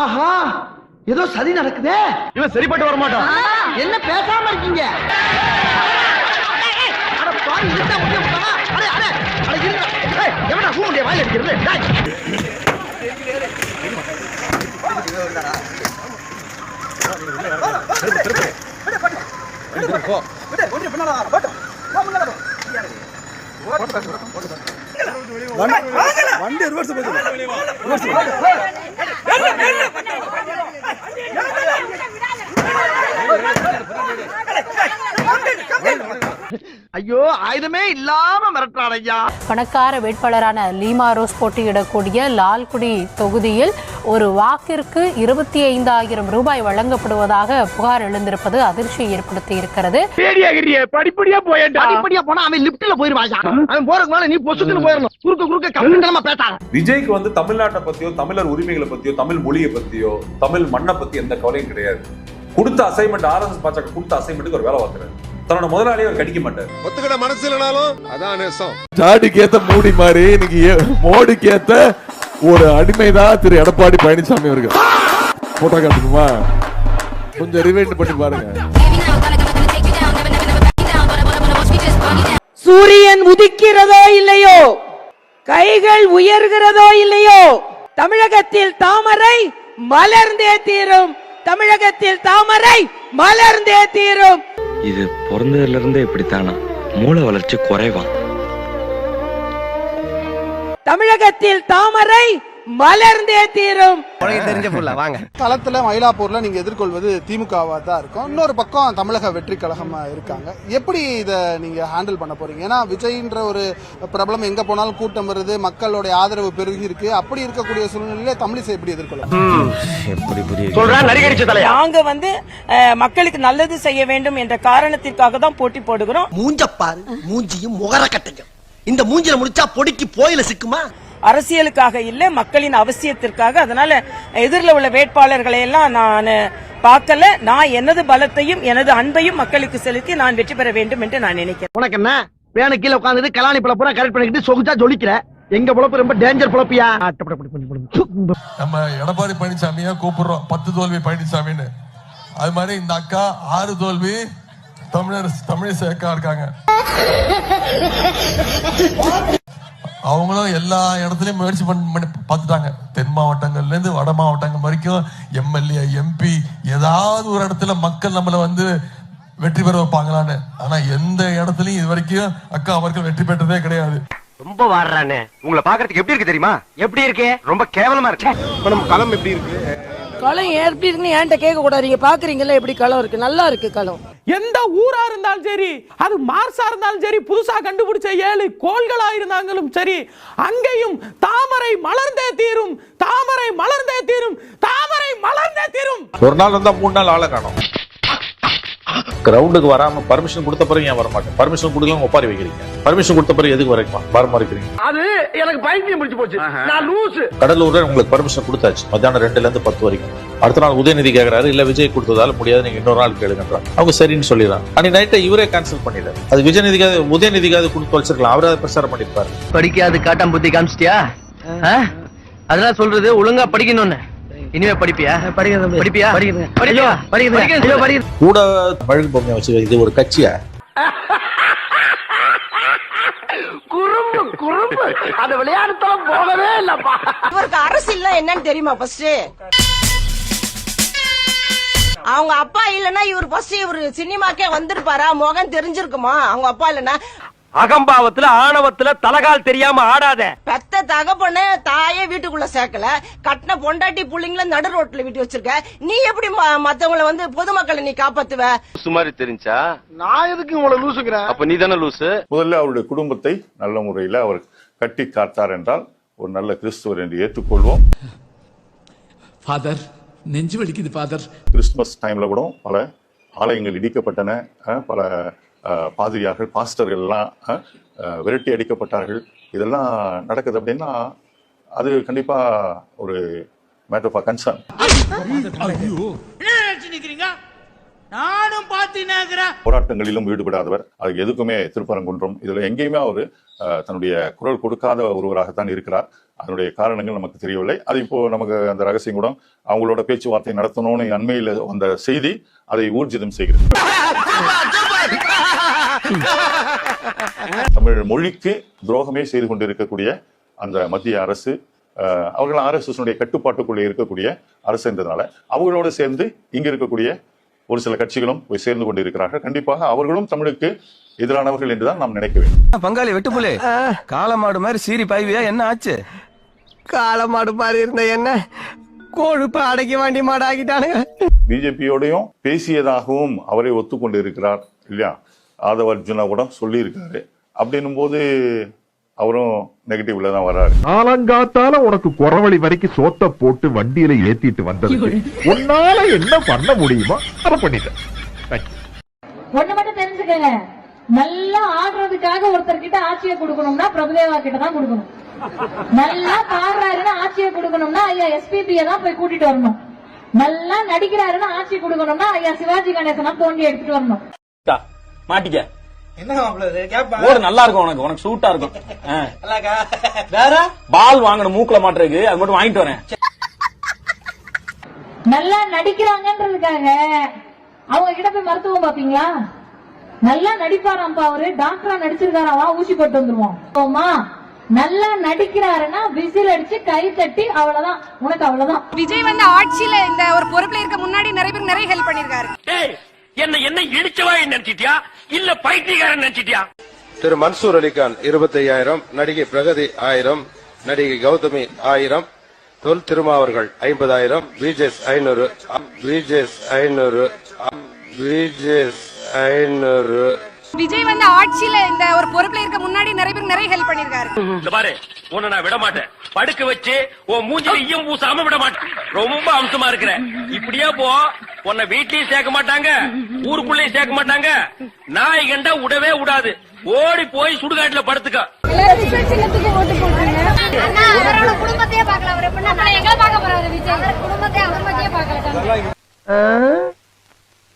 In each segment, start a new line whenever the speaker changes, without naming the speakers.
ஆஹா, ஏதோ சதி நடக்குதே. இவன் சரிப்பட்டு வர மாட்டான். என்ன பேசாம இருக்கீங்க? அட பாரு, இருந்தா முடிய மாட்டானா? அட அட அட இருங்க. ஏய், எவனா பூமுடைய வாயில அடிக்கிறது? டேய்.
வண்டி ரிவர்ஸ்
ஐயோ, ஆயுதமே இல்லாம மிரட்டுறான் ஐயா.
பணக்கார வேட்பாளரான லீமா ரோஸ் போட்டியிடக்கூடிய லால்குடி தொகுதியில் ஒரு வாக்கிற்கு 25,000 ரூபாய் வழங்கப்படுவதாக புகார் எழுந்திருப்பது அதிர்ச்சியை ஏற்படுத்தி இருக்கிறது.
படிப்படியா போனா அவன் லிப்ட்ல போயிருவாங்க. அவன் போறதுக்கு மேல நீ பொசுக்குன்னு போயிடணும். குறுக்க கம்மிண்டமா பேசாங்க.
விஜய்க்கு வந்து தமிழ்நாட்டை பத்தியோ, தமிழர் உரிமைகளை பத்தியோ, தமிழ் மொழியை பத்தியோ, தமிழ் மண்ணை பத்தி எந்த கவலையும் கிடையாது. கொடுத்த அசைன்மெண்ட் RSS பாஜக கொடுத்த அசைன்மெண்ட்டுக்கு ஒரு வேலை பார்க்கிறாரு. தன்னோட முதலாளியை அவர் கடிக்க மாட்டார்.
ஒத்துக்கிட மனசு இல்லனாலும் அதான் நேசம்.
ஜாடிக்கு ஏத்த மூடி மாதிரி இன்னைக்கு மோடிக்கு ஏத்த ஒரு அடிமைதான் திரு எடப்பாடி பழனிசாமி அவர்கள். போட்டோ காட்டுக்குமா? கொஞ்சம் ரிவைண்ட் பண்ணி பாருங்க.
சூரியன் உதிக்கிறதோ இல்லையோ, கைகள் உயர்கிறதோ இல்லையோ, தமிழகத்தில் தாமரை மலர்ந்தே தீரும். தமிழகத்தில் தாமரை மலர்ந்தே தீரும்.
இது பிறந்ததுல இருந்தே இப்படித்தானா? மூளை வளர்ச்சி குறைவா?
தமிழகத்தில் தாமரை மலர்ந்தே தீரும்.
களத்துல மயிலாப்பூர்ல நீங்க எதிர்கொள்வது திமுகவா தான் இருக்கும். இன்னொரு பக்கம் தமிழக வெற்றி கழகமா இருக்காங்க. எப்படி இத நீங்க ஹேண்டில் பண்ண போறீங்க? ஏன்னா விஜய்ன்ற ஒரு பிரபலம் எங்க போனாலும் கூட்டம் வருது, மக்களுடைய ஆதரவு பெருகி இருக்கு. அப்படி இருக்கக்கூடிய சூழ்நிலையில தமிழிசை எப்படி எதிர்கொள்ளும்?
நாங்க வந்து மக்களுக்கு நல்லது செய்ய வேண்டும் என்ற காரணத்திற்காக தான் போட்டி போடுகிறோம்.
மூஞ்சப்பாரு, மூஞ்சியும் முகர கட்டையும். இந்த மூஞ்சில முடிச்சா பொடிக்கு போயில சிக்குமா?
அரசியலுக்காக இல்ல, மக்களின் அவசியத்திற்காக. அதனால எதிரில் உள்ள வேட்பாளர்களை எல்லாம் நான் பார்க்கல. நான் எனது பலத்தையும் எனது அன்பையும் மக்களுக்கு செலுத்தி நான் வெற்றி பெற வேண்டும் என்று நான் நினைக்கிறேன்.
உனக்கு என்ன வேணு கீழே உட்காந்துட்டு கலாணி பழ பூரா கரெக்ட் பண்ணிக்கிட்டு சொகுச்சா ஜொலிக்கிற. எங்க பொழப்பு ரொம்ப டேஞ்சர் பொழப்பியா?
நம்ம எடப்பாடி பழனிசாமியா கூப்பிடுறோம் 10 தோல்வி பழனிசாமின்னு. அது மாதிரி இந்த அக்கா 6 தோல்வி தமிழிசை அக்கா இருக்காங்க. அவங்களும் எல்லா இடத்துலயும் முயற்சி பண்ணி பார்த்துட்டாங்க. தென் மாவட்டங்கள்ல இருந்து வட மாவட்டங்கள் வரைக்கும் MLA MP ஏதாவது ஒரு இடத்துல மக்கள் நம்மள வந்து வெற்றி பெற வைப்பாங்களான்னு. ஆனா எந்த இடத்துலயும் இது வரைக்கும் அக்கா அவர்கள் வெற்றி பெற்றதே கிடையாது.
ரொம்ப வாடுறானே. உங்களை பாக்குறதுக்கு எப்படி இருக்கு தெரியுமா? எப்படி இருக்கு? ரொம்ப கேவலமா இருக்கு.
நம்ம களம் எப்படி இருக்கு?
களம் எப்படி இருக்குன்னு என்கிட்ட கேட்க கூடாது. நீங்க பாக்குறீங்கல்ல எப்படி களம் இருக்கு. நல்லா இருக்கு களம்.
எந்த ஊரா இருந்தாலும் சரி, அது மார்ஸா இருந்தாலும் சரி, புதுசா கண்டுபிடிச்ச 7 கோள்களா இருந்தாலும் சரி, அங்கேயும் தாமரை மலர்ந்தே தீரும், தாமரை மலர்ந்தே தீரும், தாமரை மலர்ந்தே தீரும்.
ஒரு நாள் வந்தா 3 நாள் ஆளை காணோம். கிரவுண்டுக்கு வராம பர்மிஷன் கொடுத்த பிறகு ஏன் வர மாட்டேன்? பர்மிஷன் கொடுக்கலாம் ஒப்பாரி வைக்கிறீங்க. பர்மிஷன் கொடுத்த பிறகு எதுக்கு வர மறைக்கிறீங்க?
அது எனக்கு பைத்தியம் முடிச்சு போச்சு. நான் லூஸ்.
கடலூர்ல உங்களுக்கு பர்மிஷன் கொடுத்தாச்சு. மத்தியானம் 2ல இருந்து 10 வரைக்கும். அடுத்த நாள் உதயநிதி கேட்கறாரு, இல்ல விஜய் கொடுத்ததால முடியாது, நீங்க இன்னொரு நாள் கேளுங்கன்றாங்க. அவங்க சரின்னு சொல்லிடுறாங்க. அன்னைக்கு நைட்டை இவரே கேன்சல் பண்ணிடுறாரு. அது உதயநிதிக்காவது கொடுத்து வச்சிருக்கலாம். அவரே பிரச்சாரம் பண்ணிருப்பாரு.
படிக்காது காட்டம் புத்தி காமிச்சிட்டியா? அதெல்லாம் சொல்றது ஒழுங்கா படிக்கணும்னு. இனிமே படிப்பியா? படிப்பியா?
கூட பழகு பொம்மையை வச்சு இது ஒரு கட்சியா?
குறும்பு அந்த விளையாடுத்தலாம் போகவே இல்லப்பா.
இவருக்கு அரசியல் என்னன்னு தெரியுமா? ஃபர்ஸ்ட் அவங்க அப்பா இல்லன்னா இவர் ஃபர்ஸ்ட் இவரு சினிமாக்கே வந்திருப்பாரா? முகம் தெரிஞ்சிருக்குமா? அவங்க அப்பா இல்லன்னா
அகம்பாவத்துல ஆணவத்துல தலகால் தெரியாம ஆடாத.
பெத்த தகப்பன தாயே வீட்டுக்குள்ள சேர்க்கல, கட்டின பொண்டாட்டி புள்ளிங்கள நடு ரோட்ல விட்டு வச்சிருக்க. நீ எப்படி மத்தவங்களை வந்து பொதுமக்களை நீ காப்பாத்துவ?
சுமாரி தெரிஞ்சா
நான் எதுக்கு உங்களை லூசுங்கிறேன்?
அப்ப நீ தானே லூசு.
முதல்ல அவருடைய குடும்பத்தை நல்ல முறையில் அவர் கட்டி காத்தார் என்றால் ஒரு நல்ல கிறிஸ்துவர் என்று ஏற்றுக்கொள்வோம்.
ஃபாதர் நெஞ்சு வலிக்குது ஃபாதர்.
கிறிஸ்துமஸ் டைம்ல கூட பல ஆலயங்கள் இடிக்கப்பட்டன. பல பாதிரியார்கள் பாஸ்டர்கள் எல்லாம் விரட்டி அடிக்கப்பட்டார்கள். இதெல்லாம் நடக்குது அப்படின்னா அது கண்டிப்பா ஒரு மேட்டர் ஆஃப் கன்சர்ன். போராட்டங்களிலும் ஈடுபடாதவர், அது எதுக்குமே திருப்பரங்குன்றம் இதுல எங்கேயுமே அவர் தன்னுடைய குரல் கொடுக்காத ஒருவராகத்தான் இருக்கிறார். அதனுடைய காரணங்கள் நமக்கு தெரியவில்லை. அது இப்போ நமக்கு அந்த ரகசியம் கூட அவங்களோட பேச்சுவார்த்தை நடத்தணும்னு அண்மையில் வந்த செய்தி அதை ஊர்ஜிதம் செய்கிறது. தமிழ் மொழிக்கு துரோகமே செய்து கொண்டிருக்கக்கூடிய அந்த மத்திய அரசு, அவர்கள் RSS கட்டுப்பாட்டுக்குள்ளே இருக்கக்கூடிய அரசு என்றதுனால அவங்களோட சேர்ந்து இங்க இருக்கக்கூடிய ஒரு சில கட்சிகளும் போய் சேர்ந்து கொண்டிருக்கிறார்கள். கண்டிப்பாக அவர்களும் தமிழுக்கு எதிரானவர்கள் என்றுதான் நாம் நினைக்க வேண்டும்.
பங்காளி வெட்டுப்புலே காளமாடு மாதிரி சீரி பாய்வியா, என்ன ஆச்சு? காளமாடு மாதிரி இருந்த என்ன கோழுப்ப அடக்கி வாண்டி மாடு ஆகிட்டானுங்க.
பிஜேபியோடையும் பேசியதாகவும் அவரை ஒத்துக்கொண்டு இருக்கிறார் இல்லையா? ஆதவ அர்ஜுனா கூட சொல்லி இருக்காரு. அப்படின்னும் போது அவரும் நெகட்டிவ்ல தான் வர்றாரு.
காலங்காத்தால உனக்கு குறவழி வரைக்கும் சோத்த போட்டு வண்டியில ஏத்திட்டு வந்தது உன்னால என்ன பண்ண முடியுமோ அதை பண்ணிட்டேன்.
ஒண்ணு மட்டும் தெரிஞ்சுக்கங்க, நல்லா ஆடுறதுக்காக ஒருத்தர் கிட்ட ஆட்சியை கொடுக்கணும்னா பிரபுதேவா கிட்ட தான் கொடுக்கணும். நல்லா பாடுறாருன்னா ஆட்சியை கொடுக்கணும்னா ஐயா SPB தான் போய் கூட்டிட்டு வரணும். நல்லா நடிக்கிறாருன்னா ஆட்சி கொடுக்கணும்னா ஐயா சிவாஜி கணேசனா தோண்டி எடுத்துட்டு வரணும்.
மாட்டிக்க என்ன நல்லா இருக்கும், உனக்கு உனக்கு சூட்டா இருக்கும். வேற பால் வாங்கணும் மூக்குல மாட்டுறதுக்கு, அது மட்டும் வாங்கிட்டு வரேன்.
நல்லா நடிக்கிறாங்கன்றதுக்காக அவங்க கிட்ட போய் மருத்துவம் பாப்பீங்களா? நல்லா நடிப்பாராம்பா, அவரு டாக்டரா நடிச்சிருக்காரா, ஊசி போட்டு வந்துருவோம். நல்லா நடிக்கிறாருன்னா விசில் அடிச்சு கை தட்டி அவ்வளவுதான், உனக்கு அவ்வளவுதான்.
விஜய் வந்து ஆட்சியில இந்த ஒரு பொறுப்புல இருக்க முன்னாடி நிறைய பேர் நிறைய ஹெல்ப் பண்ணிருக்காரு.
என்ன இடிச்சவா நினைச்சிட்டியா இல்ல பைத்தியக்காரன் நினைச்சிட்டியா?
திரு மன்சூர் அலிகான் 25,000, நடிகை பிரகதி 1000, நடிகை கௌதமி 1000, தொல் திருமாவர்கள் 50,000, BJS 500.
விஜய் வந்து ஆட்சியில இந்த ஒரு பொறுப்புல இருக்க முன்னாடி நிறைய பேர் நிறைய ஹெல்ப் பண்ணிருக்காரு.
இந்த பாரு, உன்னை நான் விட மாட்டேன். படுக்க வச்சு உன் மூஞ்சில ஈயம் பூசாம விட மாட்டேன். ரொம்ப அம்சமா இருக்கிற. இப்படியே போ, உன்னை வீட்லயும் சேர்க்க மாட்டாங்க, ஊருக்குள்ளயும் சேர்க்க மாட்டாங்க. நாய் கண்டா விடவே விடாது. ஓடி போய் சுடுகாட்டுல படுத்துக்க.
குடும்பத்தையே பார்க்கல, அவர் எப்படின்னா எங்களை பார்க்க போறாரு விஜய். குடும்பத்தையே அவர் பத்தியே பார்க்கல.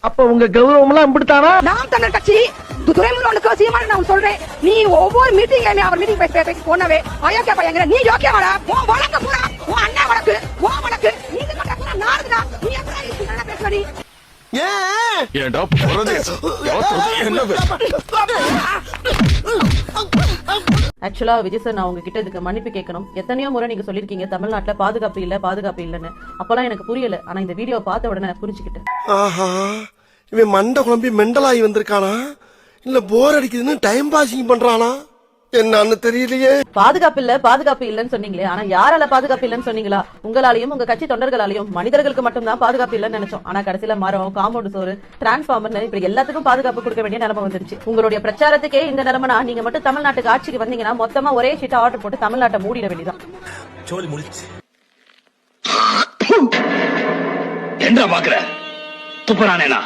அப்ப உங்க கௌரவம் எல்லாம் இப்படித்தானா?
நாம் தமிழர் கட்சி துரைமுருகனுக்கு சீமான நான் சொல்றேன், நீ ஒவ்வொரு மீட்டிங்ல அவர் மீட்டிங் பேசி போனவே அயோக்கிய பையங்கற, நீ யோக்கியமாடா? உன் வழக்கு பூரா உன் அண்ணன் வழக்கு, உன் வழக்கு நீங்க கட்ட பூரா நாறுடா. நீ எப்படி இப்படி பேசுறீ?
ஏண்டா போறது என்ன?
ஆக்சுவலா விஜய் சார், நான் உங்ககிட்ட இதுக்கு மன்னிப்பு கேட்கணும். எத்தனையோ முறை நீங்க சொல்லிருக்கீங்க தமிழ்நாட்டுல பாதுகாப்பு இல்லன்னு. அப்பெல்லாம் எனக்கு புரியல. ஆனா இந்த வீடியோ பார்த்த உடனே புரிஞ்சுக்கிட்டேன்.
ஆஹா, இவன் மண்டை குழம்பி மெண்டலாகி வந்திருக்கானா இல்ல போர் அடிக்குதுன்னு டைம் பாசிங் பண்றானா என்னன்னு தெரியலையே.
பாதுகாப்பு இல்லன்னு சொன்னீங்களே, ஆனா யாரால பாதுகாப்பு இல்லன்னு சொன்னீங்களா? உங்களாலையும் உங்க கட்சி தொண்டர்களாலையும். மனிதர்களுக்கு மட்டும் தான் பாதுகாப்பு இல்லன்னு நினைச்சோம். ஆனா கடைசியில மரம், காம்பவுண்ட் சோறு, டிரான்ஸ்பார்மர், இப்படி எல்லாத்துக்கும் பாதுகாப்பு கொடுக்க வேண்டிய நிலைமை வந்துருச்சு. உங்களுடைய பிரச்சாரத்துக்கே இந்த நிலைமைனா நீங்க மட்டும் தமிழ்நாட்டுக்கு ஆட்சிக்கு வந்தீங்கன்னா மொத்தமா ஒரே ஷீட்டா ஆர்டர் போட்டு தமிழ்நாட்டை மூடிட வேண்டியதான்.
சோலி முடிச்சு என்ன பாக்குற? துப்புறானேனா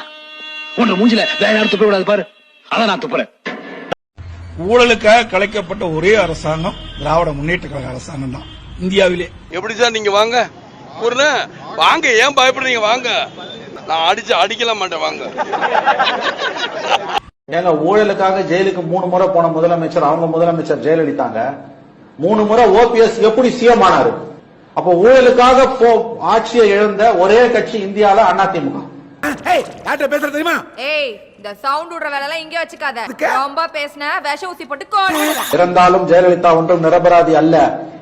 உன்ன மூஞ்சில வேற யாரும் துப்ப விடாது பாரு. அதான் நான் துப்புறேன்.
ஊழலுக்காக கலைக்கப்பட்ட ஒரே அரசாங்கம் திராவிட முன்னேற்ற கழக அரசாங்கம் தான் இந்தியாவிலே.
எப்படி சார் நீங்க வாங்க வாங்க, ஏன் பயப்படுறீங்க? வாங்க, நான் அடிக்கல மாட்டேன், வாங்க.
ஏங்க, ஊழலுக்காக ஜெயிலுக்கு 3 முறை போன முதலமைச்சர், அவங்க முதலமைச்சர் ஜெயலலிதாங்க 3 முறை OPS எப்படி சிஎம் ஆனாரு? அப்ப ஊழலுக்காக ஆட்சியை இழந்த ஒரே கட்சி இந்தியால அதிமுக.
பேசுறது தெரியுமா?
இந்த சவுண்ட் விடுற வேலை எல்லாம் இங்க வச்சுக்காத. ரொம்ப பேசின விஷ ஊசி போட்டு கோடு.
இருந்தாலும் ஜெயலலிதா ஒன்றும் நிரபராதி அல்ல.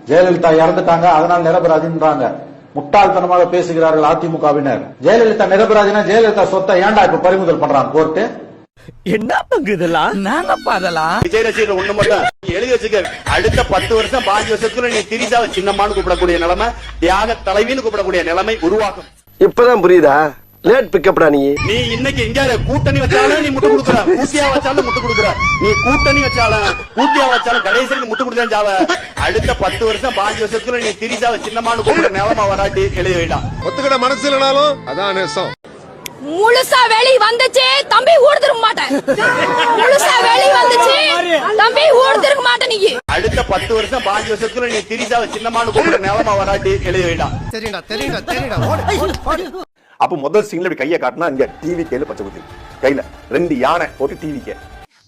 ஜெயலலிதா இறந்துட்டாங்க, அதனால் நிரபராதின்றாங்க. முட்டாள்தனமாக பேசுகிறார்கள் அதிமுகவினர். ஜெயலலிதா நிரபராதினா ஜெயலலிதா சொத்தை ஏன்டா இப்ப பறிமுதல் பண்றாங்க கோர்ட்டு?
என்ன பங்கு இதெல்லாம்? நானப்பா அதெல்லாம்
விஜய் ரசிகர் ஒண்ணு மட்டும் எழுதி வச்சுக்க. அடுத்த 10 வருஷம் 5 வருஷத்துக்குள்ள நீ திரிசாவை சின்னம்மான்னு கூப்பிடக்கூடிய நிலைமை, தியாக தலைவின்னு கூப்பிடக்கூடிய நிலைமை உருவாக்கும். இப்பதான் புரியுதா? லேட் பிக்கப்டா நீ இன்னைக்கு இங்க கூட்டணி வச்சாலும் நீ முட்டு கொடுக்குற, கூட்டியா வச்சாலும் முட்டு கொடுக்குற. நீ கூட்டணி வச்சாலும் கூட்டியா வச்சாலும் கடைசிக்கு முட்டு கொடுத்தா ஜாவ. அடுத்த 10 வருஷம் 5 வருஷத்துக்குள்ள நீ திரிசாவை சின்னம்மான்னு கூப்பிட நிலைமை வராட்டி எழுதி வைடா. ஒத்துக்கிட மனசு இல்லனாலும் அதான் நேசம்.
முழுசா வெளி வந்துச்சு தம்பி, ஊடுதிருக்க மாட்டேன். முழுசா வெளி வந்துச்சு தம்பி, ஊடுதிருக்க மாட்டேன். நீ
அடுத்த 10 வருஷம் 5 வருஷத்துக்குள்ள நீ திரிசாவை சின்னம்மான்னு கூப்பிட நிலைமை வராட்டி எழுதி வைடா. தெரியுடா. அப்ப முதல் சீன்ல இப்படி கையை காட்டினா இங்க டிவி கையில பச்சை குத்தி கையில 2 யானை போட்டு டிவிக்கு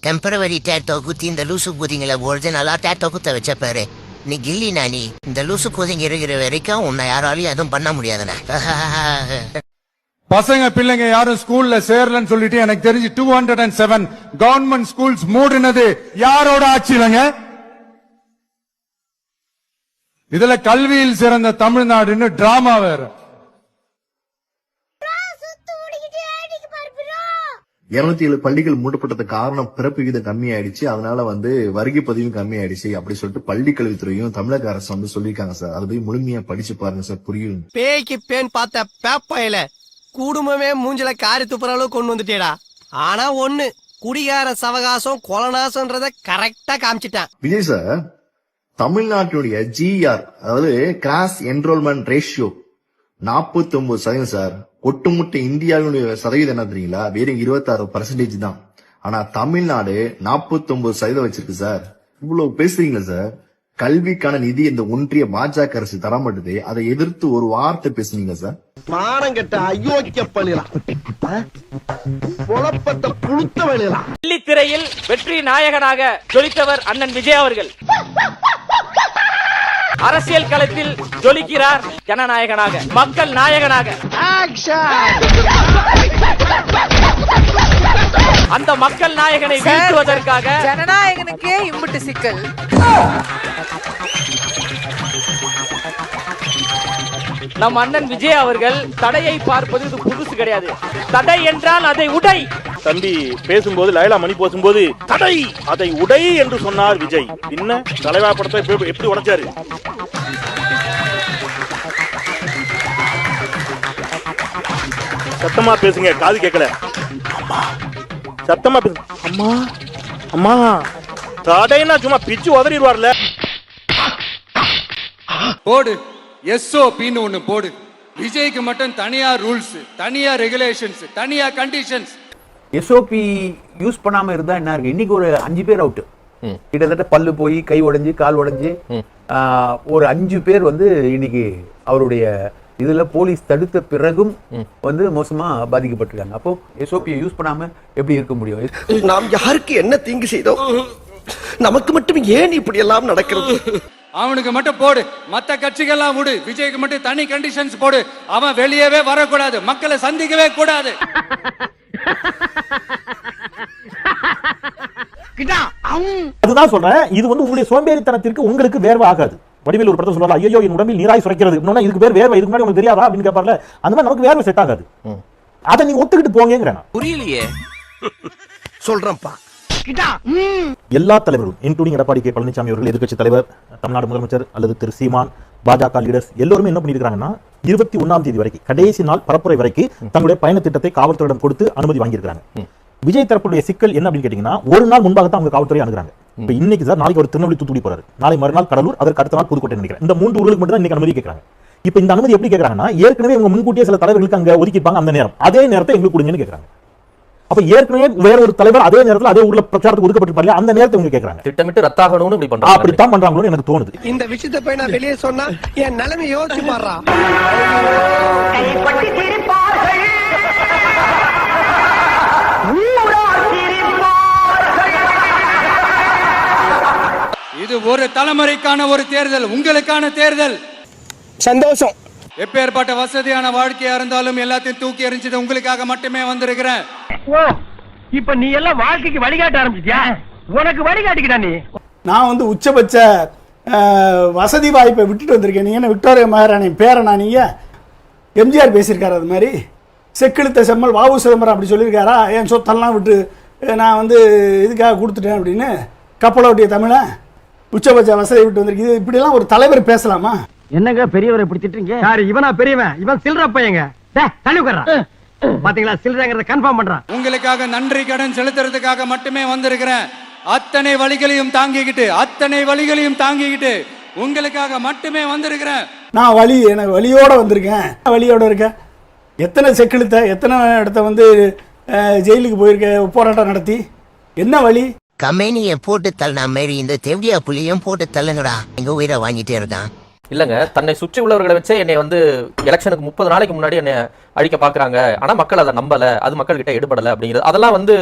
டெம்பரவரி டேட்டோ குத்தி இந்த லூசு குதிங்களை ஒரிஜினலா டேட்டோ குத்த வச்ச பாரு. நீ கில்லி நானி இந்த லூசு கோதிங்க இருக்கிற வரைக்கும் உன்னை யாராலையும் எதுவும் பண்ண முடியாதுண்ணே.
பசங்க பிள்ளைங்க யாரும் ஸ்கூல்ல சேரலன்னு சொல்லிட்டு எனக்கு தெரிஞ்சு 207 கவர்மெண்ட் ஸ்கூல்ஸ் மூடினது யாரோட ஆட்சியிலங்க? இதுல கல்வியில் சிறந்த தமிழ்நாடுன்னு டிராமா வேற.
207 பள்ளிகள் மூடப்பட்டதுக்கு காரணம் பிறப்பு விகிதம் கம்மியாயிடுச்சு, அதனால வருகை பதிவும் கம்மியாயிடுச்சு அப்படி சொல்லிட்டு பள்ளி கல்வித்துறையும் தமிழக அரசு சொல்லிருக்காங்க சார். அதை போய் முழுமையா படிச்சு பாருங்க சார், புரியும்.
பேய்க்கு பேன் பார்த்த பேப்பாயில குடும்பமே மூஞ்சில காரி துப்புற அளவு கொண்டு வந்துட்டேடா. ஆனா ஒண்ணு, குடிகார சவகாசம் கொலநாசம்ன்றத கரெக்டா காமிச்சிட்டான்.
விஜய் சார், தமிழ்நாட்டுடைய GR அதாவது கிராஸ் என்ரோல்மெண்ட் ரேஷியோ 49% சார். ஒட்டுமொத்த இந்தியாவுடைய சதவீதம் என்ன தெரியுங்களா? வெறும் 26% தான். ஆனா தமிழ்நாடு 49% வச்சிருக்கு சார். இவ்வளவு பேசுறீங்களா சார்? கல்விக்கான நிதி இந்த ஒன்றிய பாஜக அரசு தர மாட்டுது, அதை எதிர்த்து ஒரு வார்த்தை பேசுனீங்க சார்.
மானம் கெட்ட அயோக்கிய பள்ளிலாம் குழப்பத்தை புழுத்த வேலையலாம்.
வெள்ளித்திரையில் வெற்றி நாயகனாக ஜொலித்தவர் அண்ணன் விஜய் அவர்கள். அரசியல் களத்தில் ஜொலிக்கிறார் ஜனநாயகனாக, மக்கள் நாயகனாக. அந்த மக்கள் நாயகனை வீழ்த்துவதற்காக
ஜனநாயகனுக்கே இம்புட்டு சிக்கல்.
நம் அண்ணன் விஜய் அவர்கள் தடையை பார்ப்பது இது புதுசு கிடையாது. தடை என்றால் அதை உடை.
தம்பி பேசும்போது லைலா மணி பேசும்போது தடை அதை உடை என்று சொன்னார் விஜய். என்ன தலைவா படத்தை எப்படி உடைச்சாரு? சத்தமா பேசுங்க, காது கேட்கல. சத்தமா பேசு. அம்மா அம்மா தடைன்னா சும்மா பிச்சு உதறிடுவார்ல.
போடு SOPன்னு ஒண்ணு போடு. விஜய்க்கு மட்டும் தனியா ரூல்ஸ், தனியா ரெகுலேஷன்ஸ், தனியா கண்டிஷன்ஸ்.
SOP யூஸ் பண்ணாம இருந்தா என்ன இருக்கு? இன்னைக்கு ஒரு 5 பேர் அவுட், கிட்டத்தட்ட பல்லு போய் கை உடைஞ்சு கால் உடைஞ்சு ஒரு 5 பேர் இன்னைக்கு அவருடைய இதுல போலீஸ் தடுத்த பிறகும் மோசமா பாதிக்கப்பட்டிருக்காங்க. அப்போ SOP யூஸ் பண்ணாம எப்படி இருக்க முடியும்?
நாம் யாருக்கு என்ன தீங்கு செய்தோம்? நமக்கு மட்டும் ஏன் இப்படி எல்லாம் நடக்கிறது? அவனுக்கு மட்டும் போடு, மத்த கட்சிகள்லாம் விடு. விஜய்க்கு மட்டும் தனி கண்டிஷன்ஸ் போடு. அவன் வெளியவே வரக்கூடாது, மக்களை சந்திக்கவே கூடாது.
அதுதான் சொல்றேன், இது உங்களுடைய சோம்பேறித்தனத்திற்கு உங்களுக்கு வேர்வை ஆகாது. வடிவேல் ஒரு படத்தை சொல்றாரு, ஐயோ என் உடம்பில் நீராய் சுரக்கிறது, இன்னொன்னு இதுக்கு பேர் வேர்வை, இதுக்கு முன்னாடி உங்களுக்கு தெரியாதா அப்படின்னு கேட்பார்ல, அந்த மாதிரி நமக்கு வேர்வை செட் ஆகாது. அதை நீங்க ஒத்துக்கிட்டு போங்கிறேன். புரியலையே
சொல்றேன்ப்பா.
எல்லா தலைவர்களும் இன்க்ளூடிங் எடப்பாடி கே பழனிசாமி அவர்கள், எதிர்க்கட்சி தலைவர், தமிழ்நாடு முதலமைச்சர் அல்லது திரு சீமான், பாஜக லீடர்ஸ் எல்லாருமே என்ன பண்ணிருக்காங்கன்னா 21ஆம் தேதி வரைக்கும், கடைசி நாள் பரப்புரை வரைக்கும் தங்களுடைய பயண திட்டத்தை காவல்துறையிடம் கொடுத்து அனுமதி வாங்கியிருக்காங்க. விஜய் தரப்புடைய சிக்கல் என்ன அப்படின்னு கேட்டீங்கன்னா, ஒரு நாள் முன்பாக தான் அவங்க காவல்துறை அணுகுறாங்க. இப்ப இன்னைக்கு சார், நாளைக்கு ஒரு திருநெல்வேலி தூத்துக்குடி போறாரு, நாளை மறுநாள் கடலூர், அதற்கு அடுத்த நாள் புதுக்கோட்டை நினைக்கிறேன். இந்த 3 ஊர்களுக்கு மட்டும் தான் இன்னைக்கு அனுமதி கேட்கறாங்க. இப்ப இந்த அனுமதி எப்படி கேட்கறாங்கன்னா, ஏற்கனவே இவங்க முன்கூட்டியே சில தலைவர்களுக்கு அங்க ஒதுக்கிப்பாங்க அந்த நேரம், அதே நேரத்தை எங்களுக்கு கொடுங்கன்னு கேட்கறாங்க. அப்ப ஏற்கனவே வேற ஒரு தலைவர் அதே நேரத்தில் அதே ஊர்ல பிரச்சாரத்துக்கு ஒதுக்கப்பட்டிருப்பாங்க, அந்த நேரத்தை இவங்க கேட்கறாங்க.
திட்டமிட்டு ரத்தாகணும்னு இப்படி பண்றாங்க.
அப்படித்தான் பண்றாங்களோன்னு எனக்கு தோணுது.
இந்த விஷயத்தை போய் நான் வெளியே சொன்னா என் நிலைமை யோசிச்சு பாடுறா. இது ஒரு தலைமுறைக்கான ஒரு தேர்தல், உங்களுக்கான தேர்தல். சந்தோஷம். எப்பேற்பட்ட வசதியான வாழ்க்கையா இருந்தாலும் எல்லாத்தையும் தூக்கி எறிஞ்சது உங்களுக்காக மட்டுமே வந்திருக்கிறேன்.
இப்ப நீ எல்லாம் வாழ்க்கைக்கு வழிகாட்ட ஆரம்பிச்சியா? உனக்கு வழிகாட்டிக்கிட்டா நீ.
நான் உச்சபட்ச வசதி வாய்ப்பை விட்டுட்டு வந்திருக்கேன். நீங்க என்ன விக்டோரியா மகாராணி பேரனா? நீங்க எம்ஜிஆர் பேசியிருக்காரு அது மாதிரி. செக்கிழுத்த செம்மல் வாவு சிதம்பரம் அப்படி சொல்லியிருக்காரா? என் சொத்தெல்லாம் விட்டு நான் இதுக்காக கொடுத்துட்டேன் அப்படின்னு. கப்பலோட்டிய தமிழன் உச்சபட்ச வசதியை விட்டு வந்திருக்கு. இப்படிலாம் ஒரு தலைவர் பேசலாமா?
என்னங்க பெரியவரை இப்படி திட்டுறீங்க? யாரு இவனா பெரியவன்? இவன் சில்ற பையங்க. பாத்தீங்களா, சில்றங்கறத கன்ஃபார்ம் பண்றான்.
உங்களுக்காக நன்றி கடன் செலுத்துறதுக்காக மட்டுமே வந்திருக்கிறேன். அத்தனை வழிகளையும் தாங்கிக்கிட்டு உங்களுக்காக மட்டுமே வந்திருக்கிறேன். நான் எனக்கு வலியோட வந்திருக்கேன். வலியோட இருக்கேன். எத்தனை செக்கிழுத்த, எத்தனை இடத்த ஜெயிலுக்கு போயிருக்க, போராட்டம் நடத்தி. என்ன வழி?
கம்பெனியை போட்டு தள்ளனா மாரி இந்த தெவ்டியா புள்ளியும் போட்டு தள்ளுங்கடா. எங்க உயிரை வாங்கிட்டே இருக்கான்.
இல்லங்க தன்னை சுற்றி உள்ளவர்களை வச்சே என்னை வந்து எலெக்ஷனுக்கு 30 நாளைக்கு முன்னாடி என்னை அழிக்க பாக்குறாங்க, ஆனா மக்கள் அதை நம்பல, அது மக்கள் கிட்ட எடுபடல அப்படிங்கிறது, அதெல்லாம் வந்து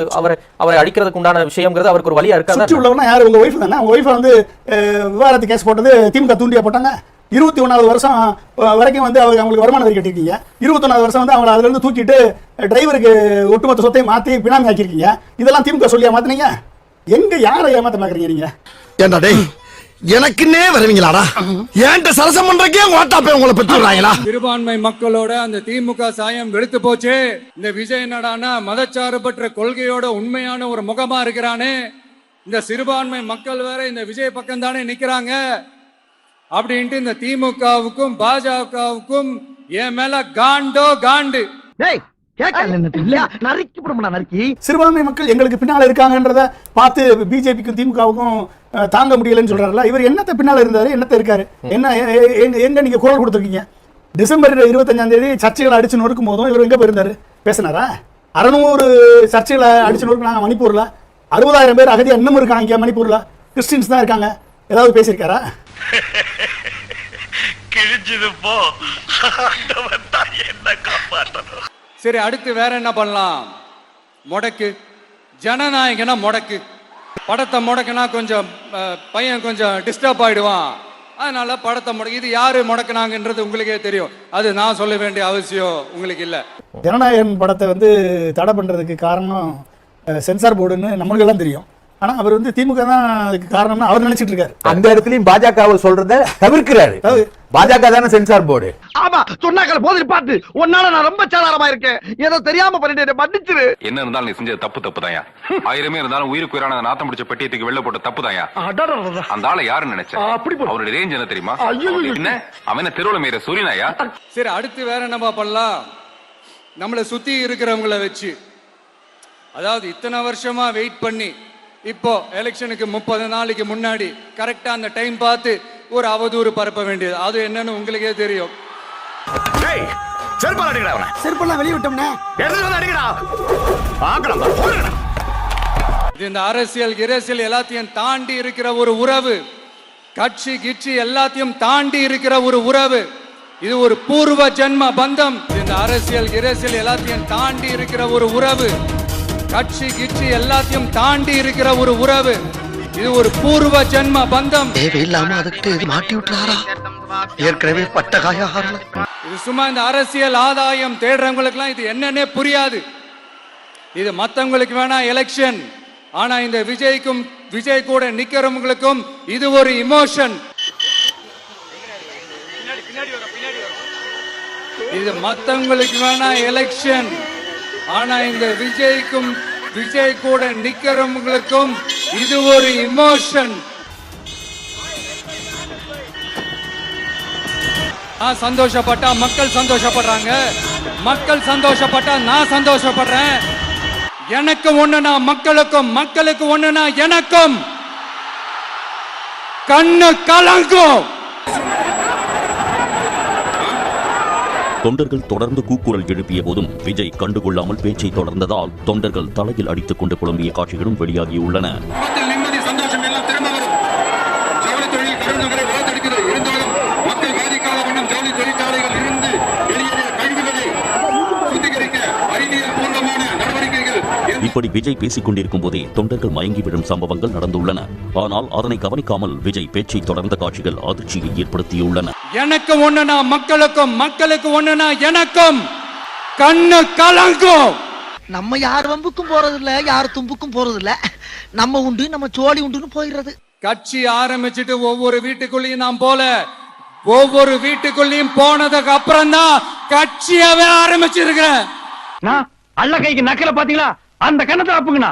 அவரை அழிக்கிறதுக்கு உண்டான விஷயம்ங்கிறது அவருக்கு ஒரு வழியா இருக்காது.
சுற்றி உள்ளவனா யாரு? உங்க ஒய்ஃப் தானே. உங்க ஒய்ஃப் வந்து விவாகரத்து கேஸ் போட்டது திமுக தூண்டியா போட்டாங்க. 21வது வருஷம் வரைக்கும் வந்து அவங்களுக்கு வருமான வரி கட்டிருக்கீங்க. 21வது வருஷம் வந்து அவங்களை அதுல இருந்து தூக்கிட்டு டிரைவருக்கு ஒட்டுமொத்த சொத்தையும் மாத்தி பினாமி ஆக்கிருக்கீங்க. இதெல்லாம் திமுக சொல்லியா மாத்தினீங்க? எங்க யாரை ஏமாத்த பாக்குறீங்க நீங்க?
ஏண்டா டேய், எனக்குன்னே வருவீங்களாடா? ஏன்ட்ட சரசம் பண்றக்கே ஓட்டாப்பே உங்களை பெற்றுறாங்களா?
சிறுபான்மை மக்களோட அந்த திமுக சாயம் வெளுத்து போச்சு. இந்த விஜய் என்னடானா மதச்சார்பற்ற கொள்கையோட உண்மையான ஒரு முகமா இருக்கிறானே. இந்த சிறுபான்மை மக்கள் வேற இந்த விஜய் பக்கம் தானே நிக்கிறாங்க அப்படின்ட்டு இந்த திமுகவுக்கும் பாஜகவுக்கும் என் மேல காண்டோ காண்டு.
சிறுபான்மை மக்கள் எங்களுக்கு பின்னால இருக்காங்கன்றத பார்த்து பிஜேபிக்கும் திமுகவுக்கும் தாங்க முடியலன்னு சொல்றாருல. இவர் என்னத்த பின்னால இருந்தாரு, என்னத்த இருக்காரு, என்ன எங்க நீங்க குரல் கொடுத்துருக்கீங்க? டிசம்பர் 25ஆம் தேதி சர்ச்சைகளை அடிச்சு நொறுக்கும் போதும் இவர் எங்க போயிருந்தாரு? பேசினாரா? 600 சர்ச்சைகளை அடிச்சு நொறுக்குனாங்க மணிப்பூர்ல. 60,000 பேர் அகதியா இன்னும் இருக்காங்க இங்க மணிப்பூர்ல. கிறிஸ்டின்ஸ் தான் இருக்காங்க. ஏதாவது பேசியிருக்காரா?
சரி, அடுத்து வேற என்ன பண்ணலாம்? முடக்கு ஜனநாயகனா முடக்கு. படத்தை முடக்குனா கொஞ்சம் பையன் கொஞ்சம் டிஸ்டர்ப் ஆயிடுவான். அதனால படத்தை முடக்கு. இது யாரு முடக்குனாங்கன்றது உங்களுக்கே தெரியும். அது நான் சொல்ல வேண்டிய அவசியம் உங்களுக்கு இல்ல.
ஜனநாயகன் படத்தை வந்து தடை பண்றதுக்கு காரணம் சென்சார் போர்டுன்னு நம்மளுக்கு எல்லாம் தெரியும். ஆனா அவர் வந்து திமுக தான் அதுக்கு காரணம்னு அவர் நினைச்சிட்டு இருக்காரு.
அந்த இடத்துலயும் பாஜக சொல்றத தவிர்க்கிறாரு. பாஜக தானே சென்சார் போர்டு.
ஆமா, சொன்னாக்கல போதிரி பாட்டு. உன்னால நான் ரொம்ப சாதாரணமா இருக்கேன். ஏதோ தெரியாம பண்ணிட்டு மன்னிச்சிரு.
என்ன இருந்தாலும் நீ செஞ்சது தப்பு தாயா. 1000 இருந்தாலும் உயிருக்கு உயிரான நாத்தம் பிடிச்ச பெட்டியத்துக்கு வெளில போட்ட தப்பு தாயா. அந்த ஆளை யாருன்னு நினைச்சேன்? அவருடைய ரேஞ்ச் என்ன தெரியுமா? என்ன அவன தெருவுல மேற சூரியனாயா?
சரி, அடுத்து வேற என்ன பண்ணலாம்? நம்மளை சுத்தி இருக்கிறவங்களை வச்சு, அதாவது இத்தனை வருஷமா வெயிட் பண்ணி இப்போ எலெக்ஷனுக்கு 30 நாளைக்கு முன்னாடி கரெக்டா அந்த டைம் பார்த்து ஒரு அவதூறு பரப்ப வேண்டியது. அது என்னன்னு உங்களுக்கே தெரியும்.
செருப்பெல்லாம் வெளியே விட்டோம்னா
இந்த அரசியல் எல்லாத்தையும் தாண்டி இருக்கிற ஒரு உறவு, கட்சி கிட்சி எல்லாத்தையும் தாண்டி இருக்கிற ஒரு உறவு. இது ஒரு பூர்வ ஜென்ம பந்தம். இந்த அரசியல் எல்லாத்தையும் தாண்டி இருக்கிற ஒரு உறவு, கட்சி கிட்சி எல்லாத்தையும் தாண்டி இருக்கிற ஒரு உறவு. இது ஒரு பூர்வ ஜென்ம பந்தம்.
தேவையில்லாம அதுக்கு இது மாட்டி விட்டுறாரா? ஏற்கனவே பட்டகாய ஆறல.
இது சும்மா இந்த அரசியல் ஆதாயம் தேடுறவங்களுக்குலாம் இது என்னன்னே புரியாது. இது மத்தவங்களுக்கு வேணா எலெக்ஷன். ஆனா இந்த விஜய் கூட நிக்கிறவங்களுக்கும் இது ஒரு இமோஷன். இது மத்தவங்களுக்கு வேணா எலெக்ஷன். ஆனா இந்த விஜய் கூட நிக்கிறவங்களுக்கும் இது ஒரு இமோஷன். நான் சந்தோஷப்பட்டா மக்கள் சந்தோஷப்படுறாங்க, மக்கள் சந்தோஷப்பட்டா நான் சந்தோஷப்படுறேன். எனக்கு ஒண்ணுனா மக்களுக்கும், மக்களுக்கு ஒண்ணுனா எனக்கும். கண்ணு கலங்கும்.
தொண்டர்கள் தொடர்ந்து கூக்குரல் எழுப்பிய போதும் விஜய் கண்டுகொள்ளாமல் பேச்சை தொடர்ந்ததால் தொண்டர்கள் தலையில் அடித்துக் கொண்டு புலம்பிய காட்சிகளும் வெளியாகியுள்ளன. இப்படி விஜய் பேசிக் கொண்டிருக்கும் போதே தொண்டர்கள் மயங்கிவிடும் சம்பவங்கள் நடந்துள்ளன. ஆனால் அதனை கவனிக்காமல் விஜய் பேச்சை தொடர்ந்த காட்சிகள் அதிர்ச்சியை ஏற்படுத்தியுள்ளன.
எனக்கு ஒண்ணுனா மக்களுக்கும், மக்களுக்கு ஒண்ணுனா எனக்கும். கண்ணு கலங்கும்.
நம்ம யார் வம்புக்கும் போறது இல்ல, யார் தும்புக்கும் போறது இல்ல. நம்ம உண்டு, நம்ம சோழி உண்டுன்னு போயிடுறது.
கட்சி ஆரம்பிச்சுட்டு ஒவ்வொரு வீட்டுக்குள்ளேயும் நான் போல, ஒவ்வொரு வீட்டுக்குள்ளேயும் போனதுக்கு அப்புறம் தான் கட்சியவே ஆரம்பிச்சிருக்கிறேன்.
அல்ல கைக்கு நக்கல பாத்தீங்களா? அந்த கண்ணத்தை அப்புங்கண்ணா.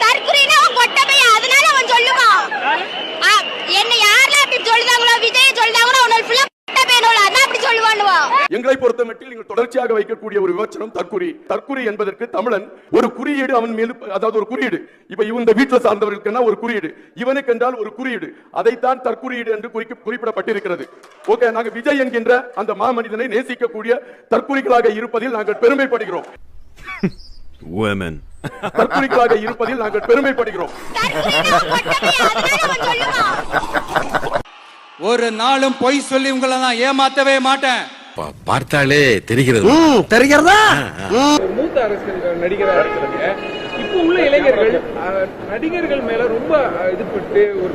தற்குறினா அவன் கொட்டபையா, அதனால அவன் சொல்லுவான். என்ன யாரெல்லாம் அப்படி சொல்லுதாங்களோ, விஜய் சொல்லுதாங்களோ, அவனோட ஃபுல்லா கொட்டபையனோட அதான் அப்படி சொல்லுவானுவா.
எங்களை பொறுத்தமட்டில் நீங்கள் தொடர்ச்சியாக வைக்கக்கூடிய ஒரு விமர்சனம் தற்குறி. தற்குறி என்பதற்கு தமிழன் ஒரு குறியீடு அவன் மேல், அதாவது ஒரு குறியீடு. இப்ப இந்த வீட்டுல சார்ந்தவர்களுக்கு ஒரு குறியீடு, இவனுக்கு என்றால் ஒரு குறியீடு. அதைத்தான் தற்குறியீடு என்று குறிப்பிடப்பட்டிருக்கிறது. ஓகே, நாங்கள் விஜய் என்கின்ற அந்த மாமனிதனை நேசிக்கக்கூடிய தற்குறிகளாக இருப்பதில் நாங்கள் பெருமைப்படுகிறோம். தற்குறிகளாக இருப்பதில் நாங்கள் பெருமைப்படுகிறோம்.
ஒரு நாளும் பொய் சொல்லி உங்களை நான் ஏமாத்தவே மாட்டேன்.
பார்த்தாலே தெரிகிறது.
தெரிகிறதா?
மூத்த அரசியல் நடிகரா இருக்கிறாங்க. இப்போ உள்ள இளைஞர்கள் நடிகர்கள் மேல ரொம்ப இதுபட்டு ஒரு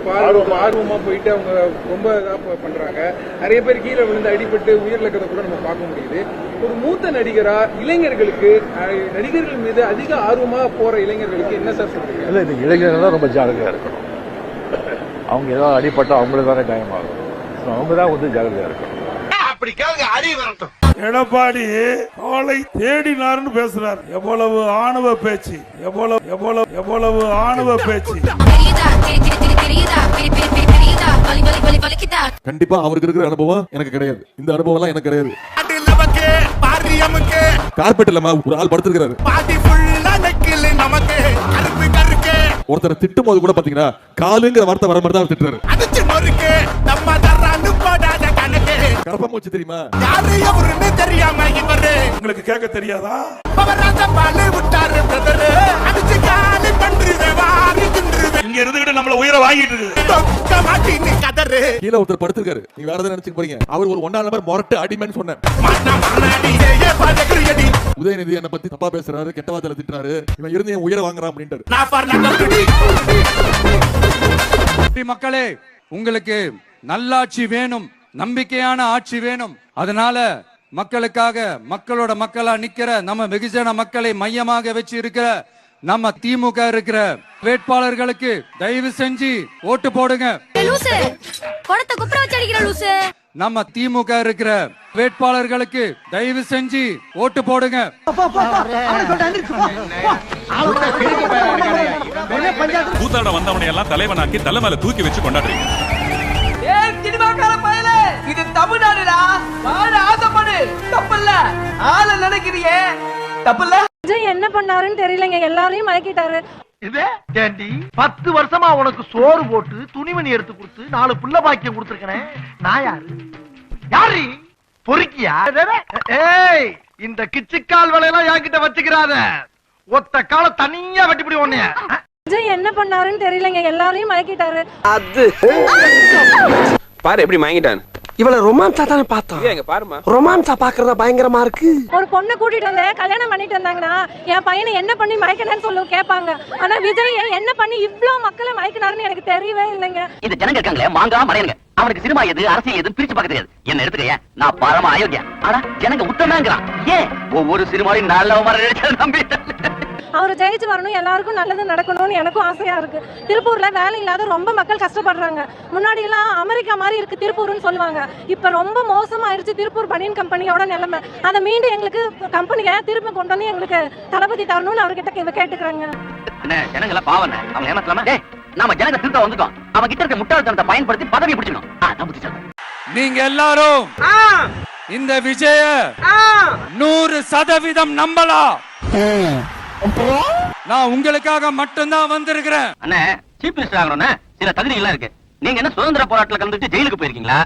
ஆர்வமா போயிட்டு அவங்க ரொம்ப இதா பண்றாங்க. நிறைய பேர் கீழே விழுந்து அடிபட்டு உயிரிழக்கிறத கூட நம்ம பார்க்க முடியுது. ஒரு மூத்த நடிகரா இளைஞர்களுக்கு நடிகர்கள் மீது அதிக ஆர்வமா போற இளைஞர்களுக்கு என்ன சார் சொல்றீங்க?
இல்ல, இந்த இளைஞர்கள் தான் ரொம்ப ஜாகிரதையா இருக்கணும். அவங்க ஏதாவது அடிபட்டா அவங்களுக்கு தானே காயமாகும். அவங்க தான் வந்து ஜாகிரதையா இருக்கணும்.
எடப்பாடி அவளை தேடினார்னு பேசுறார். எவ்வளவு ஆணவ பேச்சு, எவ்வளவு ஆணவ பேச்சு. கண்டிப்பா அவருக்கு இருக்கிற அனுபவம் எனக்கு கிடையாது. இந்த அனுபவம் எல்லாம் எனக்கு கிடையாது. கார்பெட் இல்லாம ஒரு ஆள் படுத்திருக்கிறாரு. ஒருத்தரை திட்டும் போது கூட பாத்தீங்கன்னா காலுங்கிற வார்த்தை வர மாதிரி தான் திட்டுறாரு. கரப்பாம்பூச்சி தெரியுமா? உங்களுக்கு கேட்க தெரியாதா? இங்க இருந்துகிட்டு நம்மள உயிரை வாங்கிட்டு இருக்கு. கீழே ஒருத்தர் படுத்திருக்காரு. நீங்க வேற ஏதாவது நினைச்சுக்க போறீங்க. அவர் ஒரு 1ஆம் நம்பர் மொரட்டு அடிமைன்னு சொன்னேன். உதயநிதி என்ன பத்தி தப்பா பேசுறாரு, கெட்ட வார்த்தையில திட்டுறாரு. இவன் இருந்து என் உயிரை வாங்குறான் அப்படின்ட்டு.
மக்களே, உங்களுக்கு நல்லாட்சி வேணும், நம்பிக்கையான ஆட்சி வேணும். அதனால மக்களுக்காக மக்களோட மக்களா நிக்கிற நம்ம வெகுஜன மக்களை மையமாக வச்சு இருக்கிற நம்ம திமுக இருக்கிற வேட்பாளர்களுக்கு தயவு செஞ்சு ஓட்டு போடுங்க. நம்ம திமுக இருக்கிற வேட்பாளர்களுக்கு தயவு செஞ்சு ஓட்டு போடுங்க.
கூத்தாட வந்தவனை எல்லாம் தலைவனாக்கி தலை மேல தூக்கி வச்சு கொண்டாடுறீங்க.
இது தமிழ்நாடுடா. வாழ ஆசைப்படு, தப்பில்ல. ஆள நினைக்கிறியே, தப்பில்ல.
என்ன பண்ணாருன்னு தெரியலங்க, எல்லாரையும் மயக்கிட்டாரு.
10 வருஷமா உனக்கு சோறு போட்டு துணிமணி எடுத்து கொடுத்து 4 புள்ள பாக்கியம் கொடுத்துருக்கேன். நான் யாரு பொறுக்கியா? ஏய், இந்த கிச்சுக்கால் வேலையெல்லாம் என்கிட்ட வச்சுக்கிறாத. ஒத்த கால தனியா வெட்டிப்பிடி ஒண்ணு.
என்ன பண்ணாருன்னு தெரியலங்க, எல்லாரையும் மயக்கிட்டாரு.
அது பாரு எப்படி மயங்கிட்டான். இவள ரொமான்ஸா தானே பார்த்தோம். எங்க பாருமா, ரொமான்ஸா பாக்குறதா பயங்கரமா இருக்கு.
ஒரு பொண்ணை கூட்டிட்டு வந்து கல்யாணம் பண்ணிட்டு வந்தாங்கன்னா என் பையனை என்ன பண்ணி மயக்கினான்னு சொல்ல கேட்பாங்க. ஆனா விஜய் என்ன பண்ணி இவ்வளவு மக்களை மயக்கினாருன்னு எனக்கு தெரியவே இல்லைங்க.
இது ஜனங்க இருக்காங்களே மாங்கா மறையனுங்க. அவனுக்கு சினிமா எது அரசியல் எது பிரிச்சு பார்க்க தெரியாது. என்ன எடுத்துக்க, நான் பரம அயோக்கியா. ஆனா ஜனங்க உத்தமங்கிறான். ஏன் ஒவ்வொரு சினிமாவையும் நல்ல வர நம்பி
அவர் ஜெயிச்சு வரணும், எல்லாருக்கும் நல்லது நடக்கணும்னு எனக்கும் ஆசையா இருக்கு. திருப்பூர்ல வேலை இல்லாத ரொம்ப மக்கள் கஷ்டப்படுறாங்க. முன்னாடி எல்லாம் அமெரிக்கா மாதிரி இருக்கு திருப்பூர்னு சொல்லுவாங்க. இப்ப ரொம்ப மோசமாயிருச்சு திருப்பூர் பனியன் கம்பெனியோட நிலைமை. அதை மீண்டும் எங்களுக்கு கம்பெனியை திருப்பி கொண்டு வந்து எங்களுக்கு தளபதி தரணும்னு அவர்கிட்ட கேட்டுக்கிறாங்க.
ஜனங்கள பாவன அவங்க ஏமாத்தலாமா? நாம ஜனங்க திருத்த வந்துட்டோம். அவங்க கிட்ட இருக்க முட்டாள்தனத்தை பயன்படுத்தி பதவி பிடிச்சிடணும்.
நீங்க எல்லாரும் இந்த விஜய 100% நம்பலாம். நான் உங்களுக்காக மட்டும்தான் வந்திருக்கிறேன்.
அண்ணே, சீஃப் மினிஸ்டர் ஆகணும்னா சில தகுதிகள் இருக்கு. நீங்க என்ன சுதந்திர போராட்டத்துல கலந்துட்டு ஜெயிலுக்கு போயிருக்கீங்களா?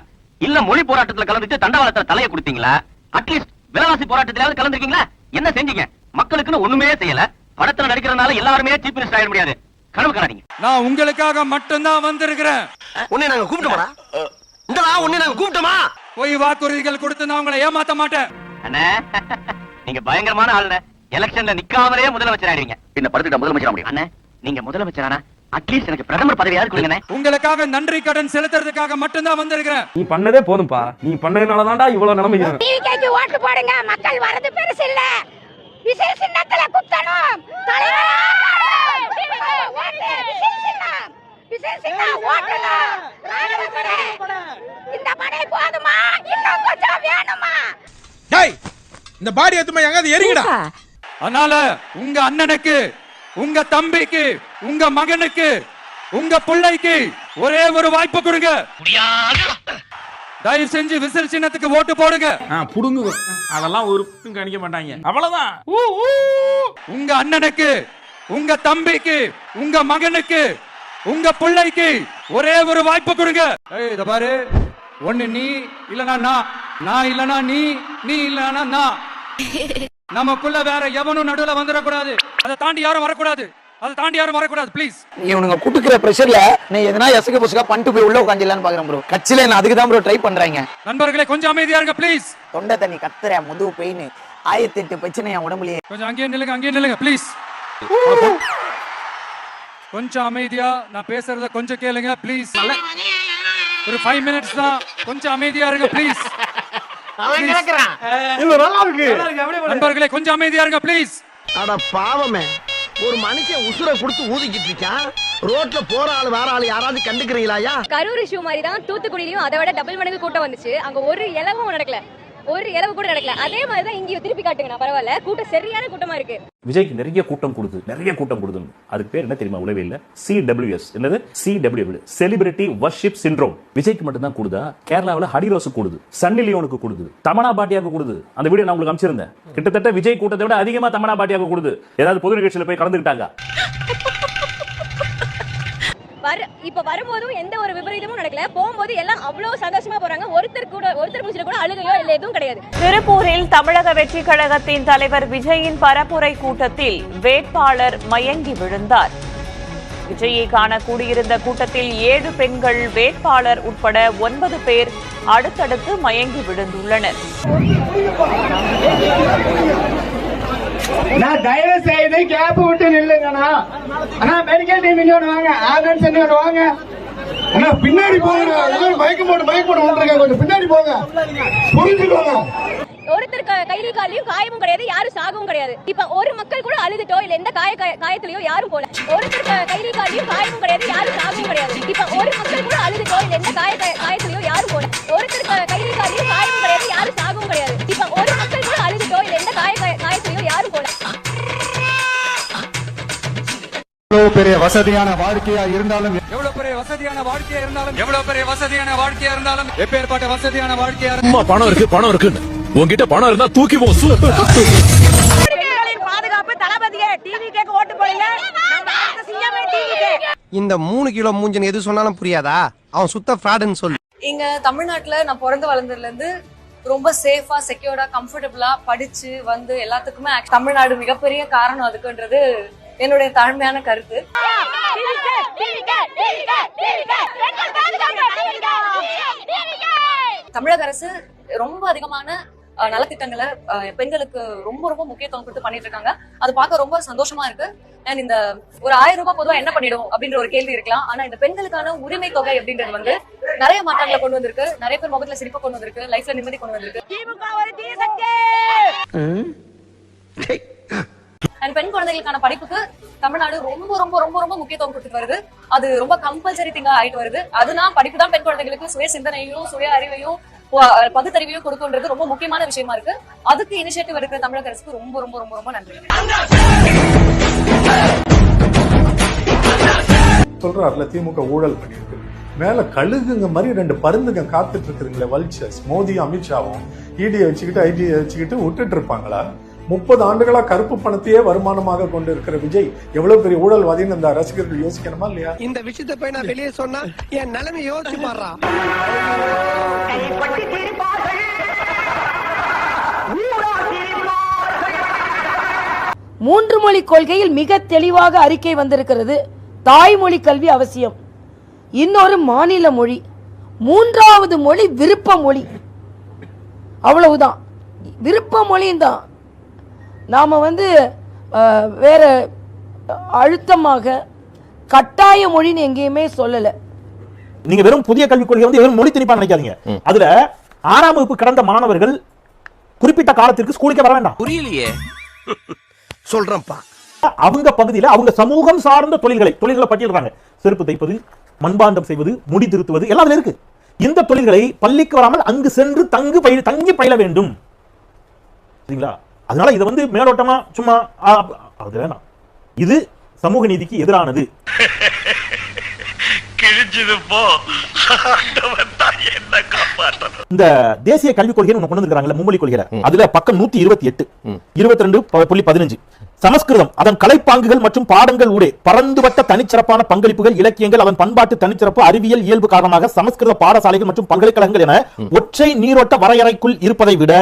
இல்ல மொழி போராட்டத்துல கலந்துட்டு தண்டவாளத்துல தலையை கொடுத்தீங்களா? அட்லீஸ்ட் விலைவாசி போராட்டத்திலாவது கலந்துருக்கீங்களா? என்ன செஞ்சீங்க? மக்களுக்குன்னு ஒண்ணுமே செய்யல. படத்துல நடிக்கிறதுனால எல்லாருமே சீஃப் மினிஸ்டர் ஆக முடியாது. கனவு காணாதீங்க.
நான் உங்களுக்காக மட்டும்தான் வந்திருக்கிறேன்.
உன்னை நாங்க கூப்பிட்டோமா? உன்னை நாங்க கூப்பிட்டோமா?
போய் வாக்குறுதிகள் கொடுத்து நான் உங்களை ஏமாத்த மாட்டேன்.
அண்ணே, நீங்க பயங்கரமான ஆளுங்க. எலெக்ஷன்ல நிக்காமலே முதலமைச்சர் ஆயிடுவீங்க. இந்த படத்துக்கு முதலமைச்சர் முடியும். அண்ணே, நீங்க முதலமைச்சரானா அட்லீஸ்ட் எனக்கு பிரதமர் பதவியாவது கொடுங்க.
உங்களுக்காக நன்றி கடன் செலுத்துறதுக்காக மட்டும்தான் வந்திருக்கிறேன்.
நீ பண்ணதே போதும்பா. நீ பண்ணதுனால தான்டா இவ்வளவு நிலைமை இருக்கு.
டிவிக்கு ஓட்டு போடுங்க. மக்கள் வரது பெருசு இல்ல. விசேஷ சின்னத்துல குத்தணும். தலைவரா டிவிக்கு ஓட்டு விசேஷ சின்னம் ஓட்டணும். ராணுவரே, இந்த படை போதுமா? இன்னும் கொஞ்சம் வேணுமா?
டேய், இந்த பாடி எத்துமா எங்க எரிங்கடா.
அதனால உங்க அண்ணனுக்கு, உங்க தம்பிக்கு, உங்க மகனுக்கு, உங்க பிள்ளைக்கு ஒரே ஒரு வாய்ப்பு கொடுங்க. தயவு செஞ்சு விசில் சின்னத்துக்கு ஓட்டு போடுங்க.
புடுங்க, அதெல்லாம் ஒரு கணிக்க மாட்டாங்க. அவ்வளவுதான்.
உங்க அண்ணனுக்கு, உங்க தம்பிக்கு, உங்க மகனுக்கு, உங்க பிள்ளைக்கு ஒரே ஒரு வாய்ப்பு கொடுங்க. இத பாரு, ஒண்ணு நீ இல்லனா நான் இல்லனா நீ இல்லனா நான். நமக்குள்ள வேற எவனும் நடுவுல வந்துடக்கூடாது. அதை தாண்டி யாரும் வரக்கூடாது. அதை தாண்டி யாரும் வரக்கூடாது ப்ளீஸ்.
இவனுங்க குடுக்குற பிரஷர்ல நீ எதனா எசக பொசுகா பண்ணிட்டு போய் உள்ள உட்காந்துலான்னு பாக்குறேன் ப்ரோ. கட்சியில நான் அதுக்கு தான் ப்ரோ ட்ரை பண்றாங்க.
நண்பர்களே கொஞ்சம் அமைதியா இருங்க ப்ளீஸ்.
தொண்டை தண்ணி கத்துற முதுகு பெயின் 1008 பிரச்சனை என் உடம்புலயே.
கொஞ்சம் அங்கேயே நில்லுங்க ப்ளீஸ். கொஞ்சம் அமைதியா நான் பேசுறத கொஞ்சம் கேளுங்க ப்ளீஸ். ஒரு 5 மினிட்ஸ் தான், கொஞ்சம் அமைதியா இருங்க ப்ளீஸ். நண்பர்களே கொஞ்சம் அமைதியா இருங்க ப்ளீஸ்.
அட பாவமே, ஒரு மனுஷன் உசுரை கொடுத்து ஊதிக்கிட்டு இருக்கான். ரோட்ல போற ஆளு வேற ஆளு யாராவது கண்டுக்கிறீங்களா?
கரூர் இஷ்யூ மாதிரி தான் தூத்துக்குடியிலும் அதை விட டபுள் மடங்கு கூட்டம் வந்துச்சு. அங்க ஒரு இலவும் நடக்கல, ஒரு இலவு கூட நடக்கல. அதே மாதிரி தான் இங்க திருப்பி காட்டுங்க, பரவாயில்ல. கூட்டம் சரியான கூட்டமா இருக்கு.
விஜய்க்கு நிறைய கூட்டம் கொடுது. அதுக்கு பேர் என்ன தெரியுமா? உளவே இல்ல, CWS. என்னது CWS? Celebrity worship syndrome. விஜய்க்கு மட்டும் தான் கூடுதா? கேரளாவில் ஹரிரோஸ் கூடுது, சன்னி லியோனுக்கு கூடுது, தமனா பாட்டியாக்கு கூடுது. அந்த வீடியோ நான் உங்களுக்கு அனுப்பிச்சிருந்தேன். கிட்டத்தட்ட விஜய் கூட்டத்தை விட அதிகமா தமனா பாட்டியாக்கு கூடுது. ஏதாவது பொது நிகழ்ச்சியில போய் கலந்துக்கிட்டாங்க.
இப்ப வரும்போதும் எந்த ஒரு விபரீதமும் நடக்கல. போகும்போது எல்லாம் அவ்வளவு சந்தோஷமா போறாங்க. ஒருத்தர் முடிச்சுட்டு கூட அழுகையோ இல்ல எதுவும் கிடையாது.
திருப்பூரில் தமிழக வெற்றி கழகத்தின் தலைவர் விஜயின் பரப்புரை கூட்டத்தில் வேட்பாளர் மயங்கி விழுந்தார். விஜயை காண கூடியிருந்த கூட்டத்தில் 7 பெண்கள், வேட்பாளர் உட்பட 9 பேர் அடுத்தடுத்து மயங்கி விழுந்துள்ளனர்.
நான் தயவு செய்து கேப் விட்டு நில்லுங்கண்ணா. ஆனா மெடிக்கல் டீம் இன்னொரு வாங்க, ஆம்புலன்ஸ் இன்னொரு வாங்க. ஆனா பின்னாடி போங்க, மயக்கம் போட்டு வந்துருங்க. கொஞ்சம் பின்னாடி போங்க, புரிஞ்சுக்கோங்க.
ஒருத்தர் கைலி காலையும் காயமும் கிடையாது, யாரும் சாகவும் கிடையாது. இப்ப ஒரு மக்கள் கூட அழுதுட்டோ இல்ல எந்த காயத்திலயோ யாரும் போல. ஒருத்தர் கைலி காலையும் காயமும் கிடையாது, யாரும் சாகவும் கிடையாது. இப்ப ஒரு மக்கள் கூட அழுதுட்டோ இல்ல எந்த காயத்திலயோ யாரும் போல. ஒருத்தர் கைலி காலையும் காயமும் கிடையாது, யாரும் சாகவும் கிடையாது. இப்ப ஒரு மக்கள் கூட அழுதுட்டோ இல்ல எந்த காயத்திலயோ யாரும் போல.
எவ்வளவு பெரிய வசதியான வாழ்க்கையா இருந்தாலும்,
எப்பேற்பட்ட வசதியான வாழ்க்கையா
பணம் இருக்கு உங்ககிட்ட பணம் இருந்தா தூக்கி போ.
பாதுகாப்பு தளபதியே, டிவிக்கு ஓட்டு போடுங்க.
இந்த 3 கிலோ மூஞ்சன் எது சொன்னாலும் புரியாதா? அவன் சுத்த ஃப்ராடுன்னு சொல்லு.
இங்க தமிழ்நாட்டுல நான் பிறந்து வளர்ந்ததுல இருந்து ரொம்ப சேஃபா, செக்யூர்டா, கம்ஃபர்டபுளா படிச்சு வந்து எல்லாத்துக்குமே தமிழ்நாடு மிகப்பெரிய காரணம் அதுக்குன்றது என்னுடைய தாழ்மையான கருத்து. தமிழக அரசு ரொம்ப அதிகமான நலத்திட்டங்களை பெண்களுக்கு ரொம்ப ரொம்ப முக்கியத்துவம் கொடுத்து பண்ணிட்டு இருக்காங்க. அது பார்க்க ரொம்ப சந்தோஷமா இருக்கு. அண்ட் இந்த ஒரு 1000 ரூபாய் பொதுவா என்ன பண்ணிடும் அப்படின்ற ஒரு கேள்வி இருக்கலாம். ஆனா இந்த பெண்களுக்கான உரிமை தொகை அப்படின்றது வந்து நிறைய மாற்றங்களை கொண்டு வந்திருக்கு. நிறைய பேர் முகத்துல சிரிப்பை கொண்டு வந்திருக்கு, லைஃப்ல நிம்மதி கொண்டு வந்திருக்கு. அண்ட் பெண் குழந்தைகளுக்கான படிப்புக்கு தமிழ்நாடு ரொம்ப ரொம்ப ரொம்ப ரொம்ப முக்கியத்துவம் கொடுத்துட்டு வருது. அது ரொம்ப கம்பல்சரி திங்கா ஆயிட்டு வருது. அதுதான் படிப்பு தான் பெண் குழந்தைகளுக்கு சுய சிந்தனையும், சுய அறிவையும், பகுத்தறிவையும் கொடுக்குன்றது ரொம்ப முக்கியமான விஷயமா இருக்கு. அதுக்கு இனிஷியேட்டிவ் எடுக்கிற தமிழக அரசுக்கு ரொம்ப ரொம்ப ரொம்ப ரொம்ப நன்றி.
சொல்றாருல திமுக ஊழல் பண்ணிருக்கு, மேல கழுகுங்க மாதிரி 2 பருந்துங்க காத்துட்டு இருக்குதுங்களே, வல்ச்சர்ஸ். மோடி அமித்ஷாவும் இடியை வச்சுக்கிட்டு ஐடியை வச்சுக்கிட்டு விட்டுட்டு இருப்பாங்களா? 30 ஆண்டுகளா கருப்பு பணத்தையே வருமானமாக கொண்டு இருக்கிற விஜய் எவ்வளவு பெரிய ஊழல்வாதின்னு அந்த ரசிகர்கள் யோசிக்கணுமா இல்லையா?
இந்த விஷயத்தை போய் நான் வெளியே சொன்னா என் நிலைமை யோசிச்சு பாடுறா.
3 மொழி கொள்கையில் மிக தெளிவாக அறிக்கை வந்திருக்கிறது. தாய்மொழி கல்வி அவசியம், இன்னொரு மாநில மொழி, 3வது மொழி விருப்ப மொழி. அவ்வளவுதான், விருப்ப மொழியும் தான். நாம வந்து வேற அழுத்தமாக கட்டாய மொழின்னு எங்கேயுமே சொல்லல.
நீங்க வெறும் புதிய கல்விக் கொள்கை வந்து வெறும் மொழி திணிப்பா நினைக்காதீங்க. அதுல 6ஆம் வகுப்பு கடந்த மாணவர்கள் குறிப்பிட்ட காலத்திற்கு ஸ்கூலுக்கே வர வேண்டாம்.
புரியலையே, சொல்றேன்ப்பா.
அவங்க பகுதியில் அவங்க சமூகம் சார்ந்த தொழில்களை பட்டியலிடுறாங்க. செருப்பு தைப்பது, மண்பாண்டம் செய்வது, முடி திருத்துவது எல்லாம் அதுல இருக்கு. இந்த தொழில்களை பள்ளிக்கு வராமல் அங்கு சென்று தங்கி பயில வேண்டும். சரிங்களா? அதனால இதை வந்து மேலோட்டமா சும்மா அது வேணாம். இது சமூக நீதிக்கு எதிரானது.
கிழிஞ்சது போ.
இந்த தேசிய கல்விக் கொள்கை கொண்டு வந்திருக்காங்கல்ல, மும்மொழி கொள்கை, அதுல பக்கம் 128 22.15 சமஸ்கிருதம் அதன் கலைப்பாங்குகள் மற்றும் பாடங்கள் ஊடே பரந்துபட்ட தனிச்சிறப்பான பங்களிப்புகள், இலக்கியங்கள், அதன் பண்பாட்டு தனிச்சிறப்பு, அறிவியல் இயல்பு காரணமாக சமஸ்கிருத பாடசாலைகள் மற்றும் பல்கலைக்கழகங்கள் என ஒற்றை நீரோட்ட வரையறைக்குள் இருப்பதை விட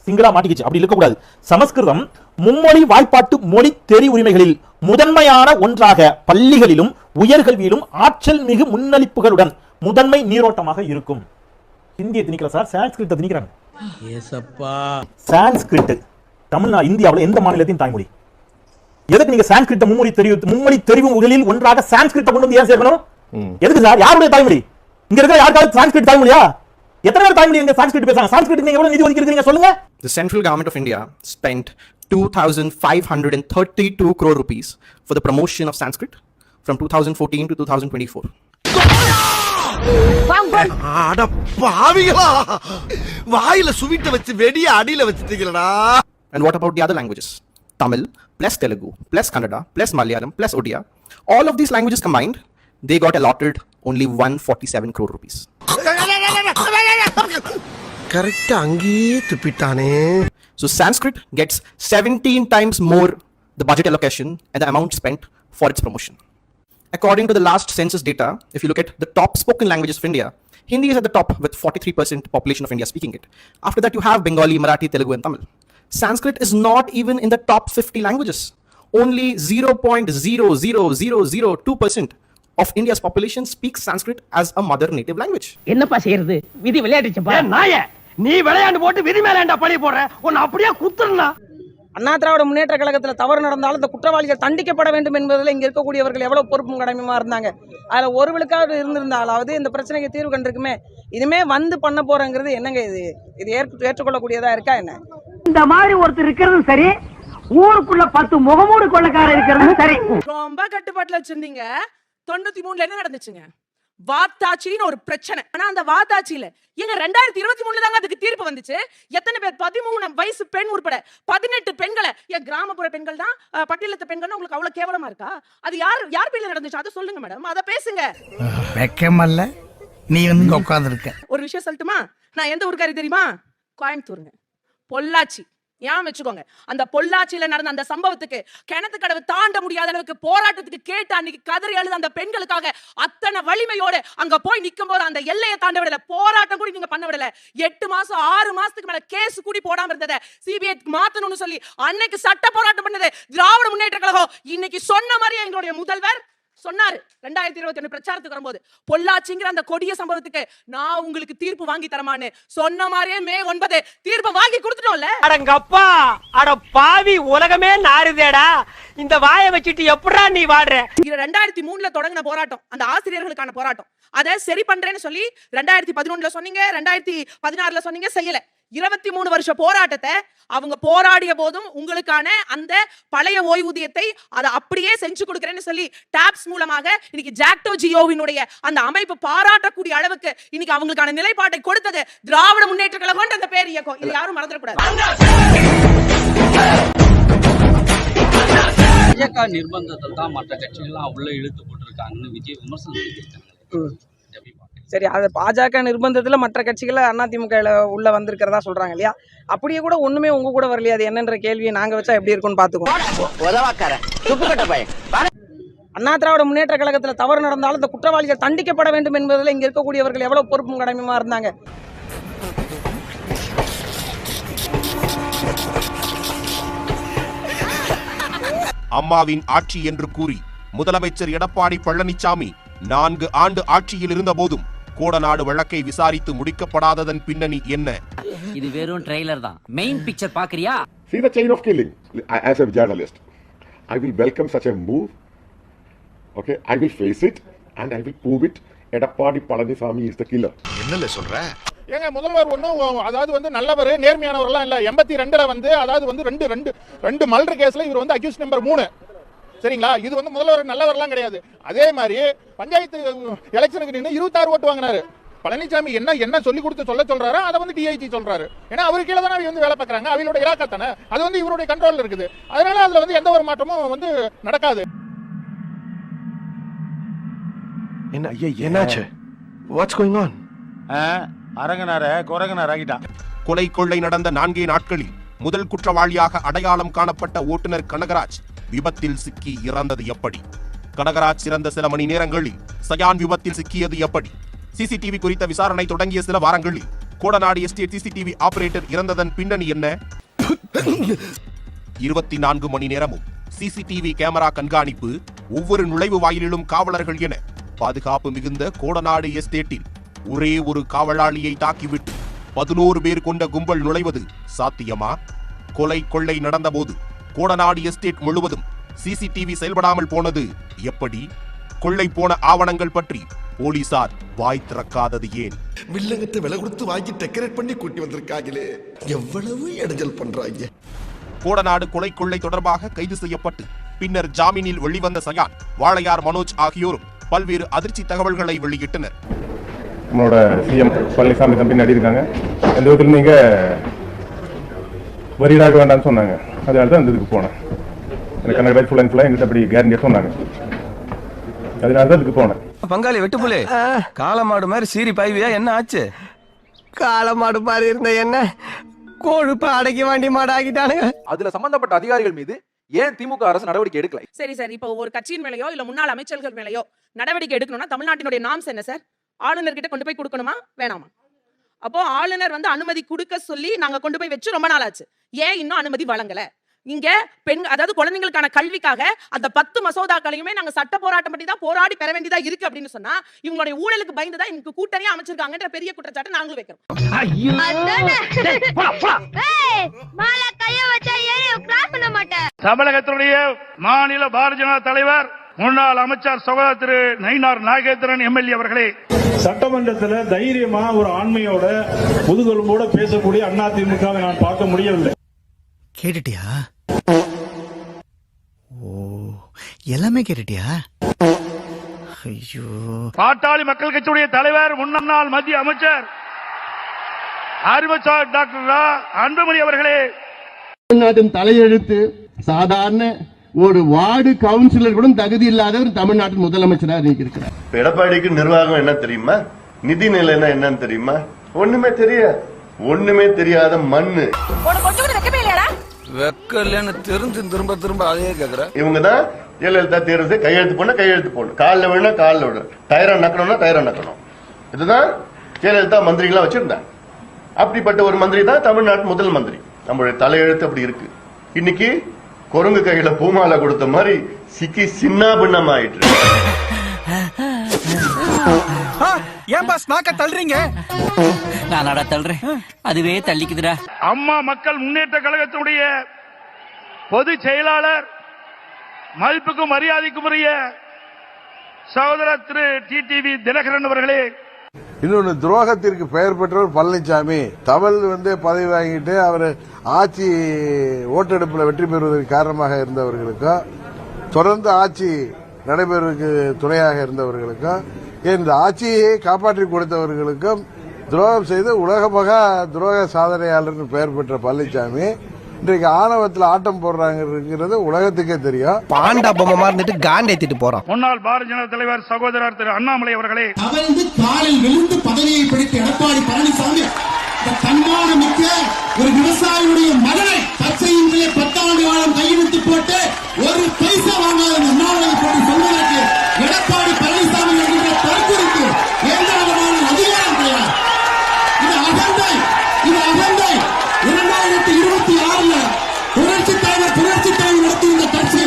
சிங்களா மாட்டிக்கிச்சு, அப்படி இருக்கக்கூடாது. சமஸ்கிருதம் மும்மொழி வாய்ப்பாட்டு மொழி தெரி உரிமைகளில் முதன்மையான ஒன்றாக பள்ளிகளிலும் உயர்கல்வியிலும் ஆற்றல் மிகு முன்னளிப்புகளுடன் முதன்மை நீரோட்டமாக இருக்கும். இந்திய திணிக்கல சார், சான்ஸ்கிரிட் திணிக்கிறாங்க. சான்ஸ்கிரிட் தமிழ்நாடு இந்தியாவில் எந்த மாநிலத்தின் தாய்மொழி? எதுக்கு நீங்க சான்ஸ்கிரிட் மும்மொழி தெரிவு மொழிகளில் ஒன்றாக சான்ஸ்கிரிட் கொண்டு வந்து ஏன் சேர்க்கணும்? எதுக்கு சார்? யாருடைய தாய்மொழி? இங்க இருக்கிற யாருக்காவது சான்ஸ்கிரிட் தாய்மொழியா? எத்தனை பேர் தாய்மொழி இங்க சான்ஸ்கிரிட் பேசுறாங்க? சான்ஸ்கிரிட் நீங்க எவ்வளவு நிதி ஒதுக்கி இருக்கீங்க சொல்லுங்க?
The central government of India spent 2,532 crore rupees for the promotion of Sanskrit from 2014 to 2024.
அட பாவிகளா, வாயில சுவிட்ட வச்சு வெடிய அடியில வச்சிட்டீங்களடா.
And what about the other languages? Tamil plus Telugu plus Kannada plus Malayalam plus Odia. All of these languages combined, they got allotted only 147 crore rupees.
கரெக்ட்டா அங்கேயே துப்பிட்டானே.
So Sanskrit gets 17 times more the budget allocation and the amount spent for its promotion. According to the last census data, if you look at the top spoken languages of India, Hindi is at the top with 43% population of India speaking it. After that you have Bengali, Marathi, Telugu and Tamil. Sanskrit is not even in the top 50 languages. Only 0.00002% of India's population speaks Sanskrit as a mother native language.
என்னப்பா செய்யறது? விதி விளையாடுச்சுப்பா. நாயே, நீ விளையாண்டு போட்டு விதி மேலேண்டா பழி போடுற. உன்னை அப்படியே குத்துறனா?
அண்ணா திராவிட முன்னேற்ற கழகத்தில் தவறு நடந்தாலும் இந்த குற்றவாளிகள் தண்டிக்கப்பட வேண்டும் என்பதில் இங்க இருக்கக்கூடியவர்கள் எவ்வளவு பொறுப்பும் கடமையுமா இருந்தாங்க. அதுல ஒரு விழுக்காவது இருந்திருந்தாலாவது இந்த பிரச்சனைக்கு தீர்வு கண்டிருக்குமே. இதுமே வந்து பண்ண போறங்கிறது என்னங்க? இது ஏற்றுக்கொள்ளக்கூடியதா இருக்கா என்ன?
இந்த மாதிரி ஒருத்தர் இருக்கிறது சரி, ஊருக்குள்ள 10 முகமூடு கொள்ளக்காரர் இருக்கிறது சரி.
ரொம்ப கட்டுப்பாட்டுல வச்சிருந்தீங்க. 93ல என்ன நடந்துச்சுங்க? வாத்தாச்சின்னு ஒரு பிரச்சனை. ஆனா அந்த வாத்தாச்சியில எங்க 2023 தாங்க அதுக்கு தீர்ப்பு வந்துச்சு. எத்தனை பேர்? 13 வயசு பெண் உட்பட 18 பெண்களை, என் கிராமப்புற பெண்கள் தான் பட்டியலத்த பெண்கள். உங்களுக்கு அவ்வளவு கேவலமா இருக்கா? அது யார் பேர்ல நடந்துச்சு? அதை சொல்லுங்க மேடம், அதை பேசுங்க.
வெக்கமல்ல நீ வந்து உட்கார்ந்து இருக்க.
ஒரு விஷயம் சொல்லட்டுமா? நான் எந்த ஊருக்காரி தெரியுமா? கோயம்புத்தூருங்க, பொள்ளாச்சி. ஏன் வச்சுக்கோங்க, அந்த பொள்ளாச்சியில நடந்த அந்த சம்பவத்துக்கு கிணத்து கடவு தாண்ட முடியாத அளவுக்கு போராட்டத்துக்கு கேட்டு அன்னைக்கு கதறி அழுத அந்த பெண்களுக்காக அத்தனை வலிமையோட அங்க போய் நிக்கும் போது அந்த எல்லையை தாண்ட விடல, போராட்டம் கூட நீங்க பண்ண விடல. 8 மாசம் 6 மாசத்துக்கு மேல கேஸ் கூடி போடாம இருந்ததை சிபிஐ மாத்தணும்னு சொல்லி அன்னைக்கு சட்ட போராட்டம் பண்ணது திராவிட முன்னேற்ற கழகம். இன்னைக்கு சொன்ன மாதிரி எங்களுடைய முதல்வர் சொன்னாரு 2021 பிரச்சாரத்துக்கு வரும்போது, பொள்ளாச்சிங்கிற அந்த கொடிய சம்பவத்துக்கு நான் உங்களுக்கு தீர்ப்பு வாங்கி தரமான்னு சொன்ன மாதிரியே மே 9 தீர்ப்பு வாங்கி கொடுத்துட்டோம்ல.
அடங்கப்பா, அட பாவி, உலகமே நாறுதேடா. இந்த வாயை வச்சுட்டு எப்படா நீ வாடுற?
2003ல தொடங்கின போராட்டம், அந்த ஆசிரியர்களுக்கான போராட்டம். அதை சரி பண்றேன்னு சொல்லி 2011ல சொன்னீங்க, 2016ல சொன்னீங்க, செய்யல. 23 வருஷ போராட்டத்தை அவங்க போராடிய போதும் உங்களுக்கான அந்த பழைய ஓய்வூதியத்தை அதை அப்படியே செஞ்சு கொடுக்கிறேன்னு சொல்லி டாப்ஸ் மூலமாக இன்னைக்கு ஜாக்டோ ஜியோவினுடைய அந்த அமைப்பு பாராட்டக்கூடிய அளவுக்கு இன்னைக்கு அவங்களுக்கான நிலைப்பாட்டை கொடுத்தது திராவிட முன்னேற்ற கழகம் அந்த பேர் இயக்கம். இது யாரும் மறந்துடக்கூடாது.
நிர்பந்தத்தில் தான் மற்ற கட்சிகள்லாம் உள்ள இழுத்து போட்டிருக்காங்கன்னு விஜய் விமர்சனம் பண்ணியிருக்காங்க.
சரி, அது பாஜக நிர்பந்தத்துல மற்ற கட்சிகள் அதிமுக உள்ள வந்திருக்கிறதா சொல்றாங்க இல்லையா? அப்படியே கூட ஒண்ணுமே உங்க கூட வரலையா? அது என்னன்ற கேள்வியை நாங்க வச்சா எப்படி இருக்கும்னு பாத்துக்கோங்க. அண்ணா திராவிட முன்னேற்ற கழகத்தில் தவறு நடந்தாலும் இந்த குற்றவாளிகள் தண்டிக்கப்பட வேண்டும் என்பதில் இங்க இருக்கக்கூடியவர்கள் எவ்வளவு பொறுப்பும் கடமையுமா இருந்தாங்க.
அம்மாவின் ஆட்சி என்று கூறி முதலமைச்சர் எடப்பாடி பழனிசாமி 4 ஆண்டு ஆட்சியில் இருந்த போதும் கோடநாடு வழக்கை விசாரித்து முடிக்கப்படாததன் பின்னணி என்ன?
இது வெறும் ட்ரெய்லர் தான். மெயின் பிக்சர் பாக்குறியா?
See the chain of killing. As a journalist, I will welcome such a move. Okay, I will face it and I will prove it. Edappadi Palaniswami is the killer.
என்னல சொல்ற?
ஏங்க முதல்வர் ஒன்றும் அதாவது வந்து நல்லவர் நேர்மையானவர்லாம் இல்லை. 82ல வந்து அதாவது வந்து ரெண்டு மல்டர் கேஸ்ல இவர் வந்து அக்யூஸ் நம்பர் 3. சரிங்களா? இது வந்து முதல்வர் நல்லவர்லாம் கிடையாது. அதே மாதிரி பஞ்சாயத்து எலெக்ஷனுக்கு நின்று 26 ஓட்டு வாங்கினாரு. பழனிசாமி என்ன சொல்லி கொடுத்து சொல்றாரு, அதை வந்து டிஐஜி சொல்றாரு. ஏன்னா அவருக்கு கீழே தானே வந்து வேலை பார்க்கறாங்க, அவங்களோட இலாக்கா தானே, அது வந்து இவருடைய கண்ட்ரோல்ல இருக்குது. அதனால அதுல வந்து எந்த ஒரு மாற்றமும் வந்து நடக்காது.
என்னாச்சு? What's going on?
அரங்கனார குரங்கனார் ஆகிட்டான்.
கொலை கொள்ளை நடந்த 4 நாட்களில் முதல் குற்றவாளியாக அடையாளம் காணப்பட்ட ஓட்டுநர் கனகராஜ் விபத்தில் சிக்கி இறந்தது எப்படி? கனகராஜ் இறந்த சில மணி நேரங்களில் சயான் விபத்தில் சிக்கியது எப்படி? சிசிடிவி குறித்த விசாரணை தொடங்கிய சில வாரங்களில் கோடநாடு எஸ்டேட் சிசிடிவி ஆபரேட்டர் இறந்ததன் பின்னணி என்ன? 24 மணி நேரமும் சிசிடிவி கேமரா கண்காணிப்பு, ஒவ்வொரு நுழைவு வாயிலிலும் காவலர்கள் என பாதுகாப்பு மிகுந்த கோடநாடு எஸ்டேட்டில் ஒரே ஒரு காவலாளியை தாக்கிவிட்டு 11 பேர் கொண்ட கும்பல் நுழைவது சாத்தியமா? கொலை கொள்ளை நடந்தபோது கோடநாடு எஸ்டேட் முழுவதும் சிசிடிவி செயல்படாமல் போனது எப்படி? கொள்ளை போன ஆவணங்கள் பற்றி போலீசார் வாய் திறக்காதது ஏன்?
வில்லங்கத்தை விலை கொடுத்து வாங்கி டெக்கரேட் பண்ணி கூட்டி வந்திருக்காங்களே, எவ்வளவு இடைஞ்சல் பண்றாங்க.
கோடநாடு கொலை கொள்ளை தொடர்பாக கைது செய்யப்பட்டு பின்னர் ஜாமீனில் வெளிவந்த சயான், வாளையார் மனோஜ் ஆகியோரும் பல்வேறு அதிர்ச்சி தகவல்களை வெளியிட்டனர்.
நம்மளோட சிஎம் பழனிசாமி தம்பி நடி இருக்காங்க. எந்த விதத்தில் நீங்க வரிடாக வேண்டாம்னு சொன்னாங்க. அதனால தான் இந்த இதுக்கு போனேன். எனக்கு கனகராஜ் ஃபுல் அண்ட் ஃபுல்லாக எங்கிட்ட அப்படி கேரண்டியாக சொன்னாங்க. அதனால தான் இதுக்கு போனேன்.
பங்காளி வெட்டுப்புலே காளமாடு மாதிரி சீரி பாய்வியா, என்ன ஆச்சு? காளமாடு மாதிரி இருந்த என்ன கோழுப்ப அடக்கி வாண்டி மாடு ஆகிட்டானுங்க.
அதுல சம்பந்தப்பட்ட அதிகாரிகள் மீது ஏன் திமுக அரசு நடவடிக்கை எடுக்கல?
சரி சார், இப்போ ஒரு கட்சியின் மேலயோ இல்ல முன்னாள் அமைச்சர்கள் மேலயோ நடவடிக்கை எடுக்கணும்னா தமிழ்நாட்டினுடைய நாம்ஸ் என்ன சார்? ஆளுநர் கிட்ட கொண்டு போய் கொடுக்கணுமா வேணாமா? அப்போ ஆளுநர் வந்து அனுமதி கொடுக்க சொல்லி நாங்க கொண்டு போய் வச்சு ரொம்ப நாள் ஆச்சு. ஏன் இன்னும் அனுமதி வழங்கல? இங்க பெண், அதாவது குழந்தைகளுக்கான கல்விக்காக அந்த 10 மசோதாக்களையுமே நாங்க சட்ட போராட்டம் பண்ணி தான் போராடி பெற வேண்டியதா இருக்கு அப்படின்னு சொன்னா இவங்களுடைய ஊழலுக்கு பயந்துதான் இன்னைக்கு கூட்டணியா அமைச்சிருக்காங்கன்ற பெரிய குற்றச்சாட்டு நாங்களும் வைக்கிறோம்.
தமிழகத்தினுடைய மாநில பாரதிய ஜனதா தலைவர் முன்னாள் அமைச்சர் சகோதரர் திரு நயினார் நாகேந்திரன் எம்எல்ஏ அவர்களே,
சட்டமன்றத்துல தைரியமா ஒரு ஆண்மையோட முதுகெலும்போட பேசக்கூடிய அதிமுகவை நான் பார்க்க முடியவில்லை.
கேட்டுட்டியா? ஓ, எல்லாமே கேட்டுட்டியா? ஐயோ.
பாட்டாளி மக்கள் கட்சியுடைய தலைவர் முன்னாள் மத்திய அமைச்சர் அறிவுசார் டாக்டர் அன்புமணி அவர்களே,
தமிழ்நாட்டின் தலையெழுத்து சாதாரண ஒரு வார்டு கவுன்சிலர் கூட தகுதி இல்லாதவர் தமிழ்நாட்டின் முதலமைச்சராக இருக்கிறார்.
எடப்பாடிக்கு நிர்வாகம் என்ன தெரியுமா? நிதி நிலைனா என்னன்னு தெரியுமா? ஒண்ணுமே தெரியாது. ஒண்ணுமே தெரியாத மண்ணு.
வெக்கலன்னு தெரிஞ்சு திரும்ப திரும்ப அதே கேக்குற.
இவங்க தான் ஜெயலலிதா தேர்வு கையெழுத்து போன கையெழுத்து போடணும், காலில் விழுனா காலில் விடு, டயரை நக்கணும்னா டயரை நக்கணும். இதுதான் ஜெயலலிதா மந்திரிகளா வச்சிருந்தாங்க. அப்படிப்பட்ட ஒரு மந்திரி தான் தமிழ்நாட்டு முதல் மந்திரி. நம்மளுடைய தலையெழுத்து அப்படி இருக்கு. இன்னைக்கு குரங்கு கையில பூமாலை கொடுத்த மாதிரி சிக்கி சின்ன பின்னம் ஆயிட்டு.
ஏன் பாஸ் நாக்க தள்ளுறீங்க?
நானடா தள்ளுறேன், அதுவே தள்ளிக்குதுடா.
அம்மா மக்கள் முன்னேற்ற கழகத்தினுடைய பொதுச் செயலாளர், மதிப்புக்கும் மரியாதைக்கும் உரிய சகோதரர் திரு டிடிவி தினகரன் அவர்களே,
இன்னொன்னு துரோகத்திற்கு பெயர் பெற்றவர் பழனிசாமி. தமிழ் பதவி வாங்கிட்டு அவர் ஆட்சி ஓட்டெடுப்பில் வெற்றி பெறுவதற்கு காரணமாக இருந்தவர்களுக்கும், தொடர்ந்து ஆட்சி நடைபெறுவதற்கு துணையாக இருந்தவர்களுக்கும், இந்த ஆட்சியை காப்பாற்றி கொடுத்தவர்களுக்கும் துரோகம் செய்து உலகமகா துரோக சாதனையாளர் பெயர் பெற்ற பழனிசாமி இன்றைக்கு ஆணவத்தில் ஆட்டம் போடுறாங்கிறது உலகத்துக்கே தெரியும்.
பாண்டா பொம்மை இருந்துட்டு காண்டேத்திட்டு போறான்.
முன்னாள் பாரதிய ஜனதா தலைவர் சகோதரர் திரு அண்ணாமலை அவர்களே,
தவழ்ந்து காலில் விழுந்து பதவியை பிடித்த எடப்பாடி பழனிசாமி தன்மானமிக்க ஒரு விவசாயியுடைய மகனை சர்ச்சையின்றி 10 ஆண்டு காலம் கையெழுத்து போட்டு ஒரு பைசா வாங்காத அண்ணாமலை போட்டு சொல்வதற்கு எடப்பாடி பழனிசாமி என்கிற பரிந்துரைக்கு எந்த விதமான அதிகாரம் கிடையாது. இது அகந்தை, இது அகந்தை. 2026 புரட்சித் தலைவர் நடத்திய இந்த கட்சி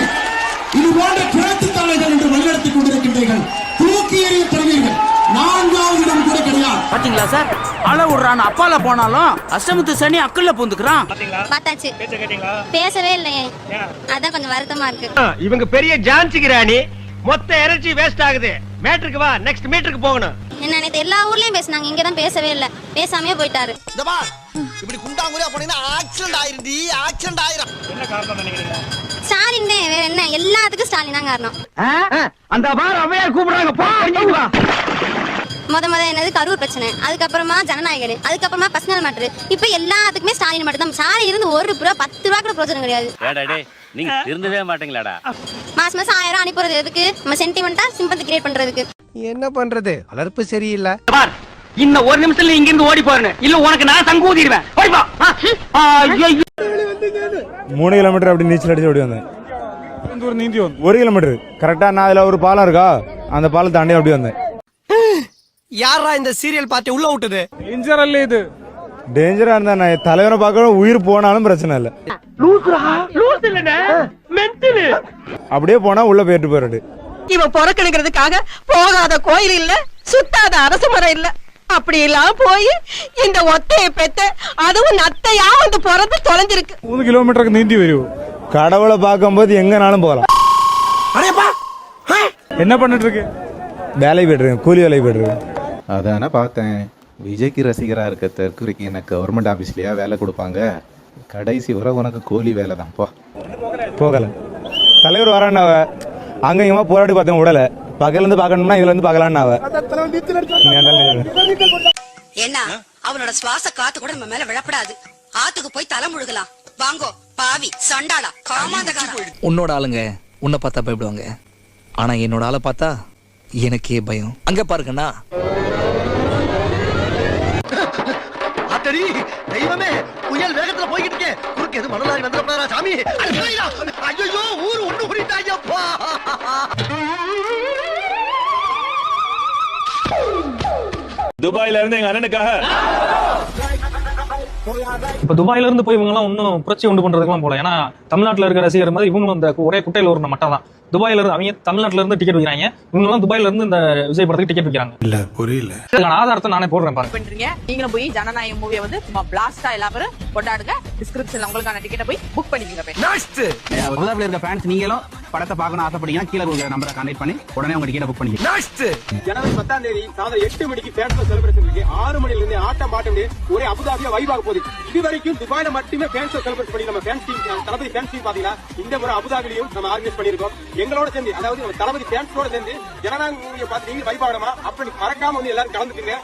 இது போன்ற கிழக்கு தலைவர் என்று வழிநடத்திக் கொண்டிருக்கின்றீர்கள். தூக்கி எறியப்படுவீர்கள். 4வது இடம் கூட கிடையாது.
பாத்தீங்களா சார், அழ விடுறான். அப்பால போனாலும் அஷ்டமத்து சனி அக்கல்ல பூந்துக்கிறான்.
பார்த்தாச்சு, பேசவே இல்லையே, அதான் கொஞ்சம் வருத்தமா இருக்கு.
இவங்க பெரிய ஜான்சி கிராணி, மொத்த எனர்ஜி வேஸ்ட் ஆகுது. மேட்ருக்கு வா, நெக்ஸ்ட் மீட்டருக்கு போகணும்.
என்ன நேத்து எல்லா ஊர்லயும் பேசினாங்க, இங்கதான் பேசவே இல்ல, பேசாமே போயிட்டாரு.
இப்படி குண்டாங்குறியா போனீங்கன்னா ஆக்சிடென்ட் ஆயிருந்தி, ஆக்சிடென்ட் ஆயிரும். என்ன காரணம் நினைக்கிறீங்க?
ஸ்டாலின் தான், வேற என்ன, எல்லாத்துக்கும் ஸ்டாலின் தான் காரணம்.
அந்த பார் அவையார் கூப்பிடுறாங்க, போ.
முத என்னது கரூர் பிரச்சனை, அதுக்கப்புறமா ஜனநாயகர், அதுக்கப்புறமா பர்சனல் மேட்டர், இப்ப எல்லாத்துக்குமே ஸ்டாலின் மட்டும் தான். ஸ்டாலின் இருந்து 1 ரூபா 10 ரூபா கூட பிரயோஜனம் கிடையாது.
நீங்க திருந்தவே மாட்டீங்களாடா?
மாசம் 1000 அனுப்புறது எதுக்கு? நம்ம சென்டிமெண்டா சிம்பத்தி கிரியேட் பண்றதுக்கு.
என்ன பண்றது, வளர்ப்பு சரியில்லை.
இன்னும் ஒரு நிமிஷத்துல இங்க இருந்து ஓடி போறேன், இல்ல உனக்கு நான் சங்கூதிடுவேன். ஓடிப்பா.
3 கிலோமீட்டர் அப்படி நீச்சல் அடிச்சு ஓடி வந்தேன். 1 கிலோமீட்டர் கரெக்டா. நான் அதுல ஒரு பாலம் இருக்கா, அந்த பாலம் தாண்டி அப்படி வந்தேன்.
யாரா இந்த சீரியல் பார்த்து உள்ள விட்டது?
டேஞ்சர் அல்ல இது. டேஞ்சரா இருந்தா நான் தலைவனை பார்க்கணும், உயிர் போனாலும் பிரச்சனை இல்லை. அப்படியே போனா உள்ள போயிட்டு போயிடு.
இவன் பொறக்கணுங்கிறதுக்காக போகாத கோயில் இல்ல, சுத்தாத அரச மரம் இல்ல, அப்படி எல்லாம் போய் இந்த ஒத்தையை பெத்த, அதுவும் நத்தையா வந்து பிறந்து தொலைஞ்சிருக்கு.
3 கிலோமீட்டருக்கு நீந்தி வரும். கடவுளை பார்க்கும்போது எங்கனாலும் போகலாம். என்ன பண்ணிட்டு இருக்கு? வேலை போயிட்டு இருக்கேன், கூலி வேலை போயிட்டு இருக்கேன்.
அதானே பார்த்தேன். விஜய்க்கு ரசிகரா இருக்கிறதுக்கு எனக்கு கவர்மெண்ட் ஆபீஸ்லயா வேலை கொடுப்பாங்க? கடைசி வரை உனக்கு கூலி வேலை தான்.
போகல. தலைவர் வரான்னாவ அங்கேயுமா போராடி பார்த்தேன், விடல. பகல இருந்து பார்க்கணும்னா இதுல இருந்து பார்க்கலான்னாவ.
என்ன அவனோட சுவாச காத்து கூட நம்ம மேல விழப்படாது. ஆத்துக்கு போய் தலை முழுகலாம். வாங்கோ பாவி சண்டாளா காமாந்தகாரா.
உன்னோட ஆளுங்க உன்னை பார்த்தா பயப்படுவாங்க, ஆனா என்னோட ஆளை பார்த்தா எனக்கே பயம். அங்க பாருங்கண்ணா.
அட்டடி தெய்வமே, புயல் வேகத்துல போய்கிட்டு இருக்கே, குறுக்கு எது மணலாரி வந்துடப்படாதா சாமி. ஐயோ ஊரு ஒண்ணு கூடிட்டாங்கப்பா.
துபாயில இருந்து எங்க அண்ணனுக்காக.
இப்ப துபாயில இருந்து போய் இவங்க எல்லாம் ஒன்னும் புரட்சி உண்டு பண்றதுக்கெல்லாம் போல. ஏன்னா தமிழ்நாட்டுல இருக்கிற ரசிகர் மாதிரி இவங்களும் இந்த ஒரே குட்டையில ஒரு மட்டும் தான். துபாயில இருந்து அவங்க தமிழ்நாட்டுல இருந்து டிக்கெட் வைக்கிறாங்க, இவங்க எல்லாம் துபாயில இருந்து இந்த விஜய் படத்துக்கு டிக்கெட் வைக்கிறாங்க.
இல்ல புரியல.
ஆதாரத்தை நானே போடுறேன் பாருங்க.
நீங்களும் போய் ஜனநாயகம் மூவியை வந்து சும்மா பிளாஸ்டா எல்லாரும் கொண்டாடுங்க. டிஸ்கிரிப்ஷன்ல உங்களுக்கான டிக்கெட்டை போய் புக் பண்ணிக்கங்க.
அபுதாபில இருக்க ஃபேன்ஸ் நீங்களும் படத்தை பார்க்கணும் ஆசைப்பட்டீங்கன்னா கீழே கொடுக்குற நம்பரை கான்டாக்ட் பண்ணி உடனே உங்க டிக்கெட்டை புக் பண்ணிக்கங்க.
ஜனவரி 10ஆம் தேதி காலை 8 மணிக்கு ஃபேன்ஸ் செலிப்ரேஷன் இருக்கு. 6 மணில இருந்து ஆட்டம் பாட்டம் ஒரே அபுதாபியா வைபாக போகுது. இது வரைக்கும் துபாயில மட்டுமே ஃபேன்ஸ் செலிப்ரேட் பண்ணி நம்ம ஃபேன்ஸ் டீம் தளபதி ஃபேன்ஸ் டீம் பாத்தீங்கன்னா இந்த முறை அபுதாபிலையும் நம்ம ஆர்கனைஸ் பண்ணிருக்கோம். எங்களோட சேர்ந்து, அதாவது நம்ம தளபதி ஃபேன்ஸோட சேர்ந்து ஜனநாயக மூவியை பார்த்து நீங்க வைபாகமா அப்படி மறக்காம வந்து எல்லாரும் கலந்துக்குங்க.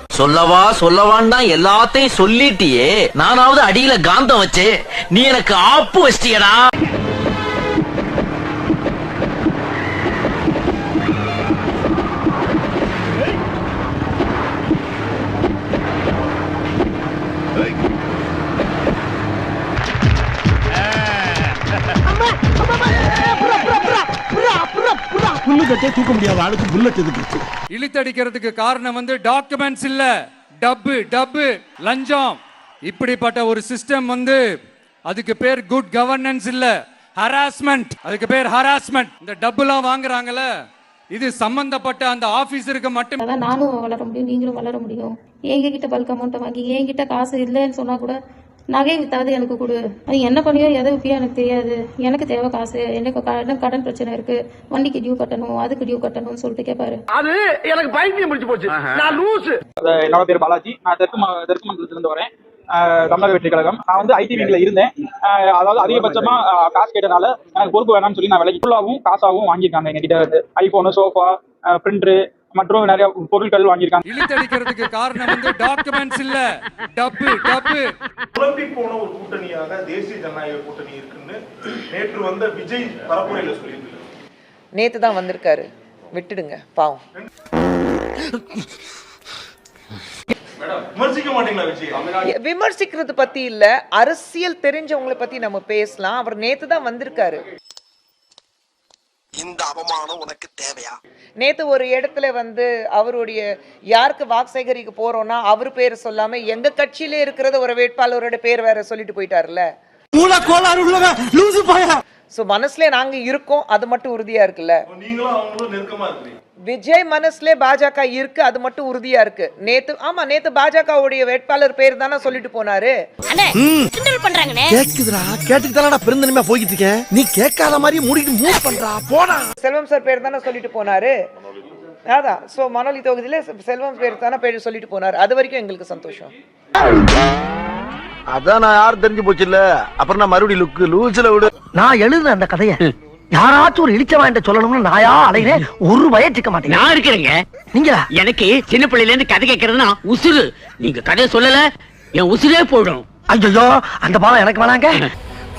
சொல்லவான் தான் எல்லாத்தையும் சொல்லிட்டியே, நானாவது அடியில காந்தம் வச்சு நீ எனக்கு ஆப்பு வச்சிட்டியடா.
புல்லுக்கட்டே தூக்க முடியாத ஆளுக்கு புல்லட் எதுக்கு?
இழுத்தடிக்கிறதுக்கு காரணம் வந்து டாக்குமெண்ட்ஸ் இல்ல, டப்பு லஞ்சம். இப்படிப்பட்ட ஒரு சிஸ்டம் வந்து அதுக்கு பேர் குட் கவர்னன்ஸ் இல்ல, ஹராஸ்மெண்ட். அதுக்கு பேர் ஹராஸ்மெண்ட். இந்த டப்புலாம் வாங்குறாங்கல்ல, இது சம்பந்தப்பட்ட அந்த ஆபீசருக்கு மட்டும்.
நானும் வளர முடியும், நீங்களும் வளர முடியும். எங்ககிட்ட பல்க் அமௌண்ட் வாங்கி என்கிட்ட காசு இல்லைன்னு சொன்னா கூட நகை வித்தாவது எனக்கு கொடு, அது என்ன பண்ணியோ எதை விப்பியோ எனக்கு தெரியாது, எனக்கு தேவை காசு, எனக்கு கடன் பிரச்சனை இருக்கு, வண்டிக்கு டியூ கட்டணும், அதுக்கு டியூ கட்டணும்னு சொல்லிட்டு கேட்பாரு.
அது எனக்கு பைத்தியம் முடிச்சு போச்சு. நான் லூஸ்.
என்னோட பேர் பாலாஜி, நான் தெற்கு மண்டலத்துல இருந்து வரேன். தமிழக வெற்றி கழகம். நான் வந்து ஐடி விங்ல இருந்தேன். அதாவது அதிகபட்சமா காசு கேட்டனால எனக்கு பொறுப்பு வேணாம்னு சொல்லி நான் விலைக்கு ஃபுல்லாவும் காசாவும் வாங்கியிருக்காங்க. எங்ககிட்ட வந்து ஐபோனு, சோஃபா, பிரிண்டரு மற்றும் நிறைய பொருட்கள் வாங்கியிருக்காங்க.
இழுத்தடிக்கிறதுக்கு காரணம் வந்து டாக்குமெண்ட்ஸ் இல்ல, டப்பு.
குழம்பி போன ஒரு கூட்டணியாக தேசிய ஜனநாயக கூட்டணி இருக்குன்னு நேற்று வந்த விஜய் பரப்புரையில சொல்லியிருக்காரு.
நேத்து தான் வந்திருக்காரு, விட்டுடுங்க பாவம்.
விமர்சிக்க மாட்டீங்களா விஜய்?
விமர்சிக்கிறது பத்தி இல்ல, அரசியல் தெரிஞ்சவங்களை பத்தி நம்ம பேசலாம். அவர் நேத்து தான் வந்திருக்காரு.
இந்த அவமானம் உனக்கு தேவையா?
நேத்து ஒரு இடத்துல வந்து அவருடைய யாருக்கு வாக்கு சேகரிக்க போறோம்னா அவர் பேர் சொல்லாம எங்க கட்சியில இருக்கிறத ஒரு வேட்பாளரோட பேர் வேற சொல்லிட்டு போயிட்டாருல்ல. சோ மனசுல நாங்க இருக்கோம், அது மட்டும் உறுதியா இருக்குல்ல.
நீங்களும் அவங்களும் நெருக்கமா இருக்கீங்க.
விஜய் மனசுல பாஜக இருக்கு, அது மட்டும் உறுதியா இருக்கு. நேத்து பாஜகவுடைய வேட்பாளர் பேர் தானே சொல்லிட்டு போனாரு.
கேக்குதுடா, கேட்டுட்டு தானடா பெருந்தன்மையா போய்கிட்டு இருக்கேன். நீ கேட்காத மாதிரி மூடிட்டு மூவ் பண்றா போடா.
செல்வம் சார் பேர் தானே சொல்லிட்டு போனாரு. அதான் சோ மணலி தொகுதியில செல்வம் பேர் தானே பேர் சொல்லிட்டு போனாரு. அது வரைக்கும் எங்களுக்கு சந்தோஷம்.
அதான் நான் யாரும் தெரிஞ்சு போச்சு இல்ல. அப்புறம் நான் மறுபடியும் லூஸ்ல விடு. நான் எழுதுன அந்த கதைய யாராச்சும் ஒரு இழிச்சவா என்ற சொல்லணும்னு நாயா அலைகிறேன். ஒரு வயசிக்க மாட்டேன். நான் இருக்கிறேங்க. நீங்க எனக்கு சின்ன பிள்ளையில இருந்து கதை கேட்கறதுனா உசுறு. நீங்க கதையை சொல்லல என் உசுரே போயிடும். ஐயோ அந்த பாலம் எனக்கு வேணாங்க.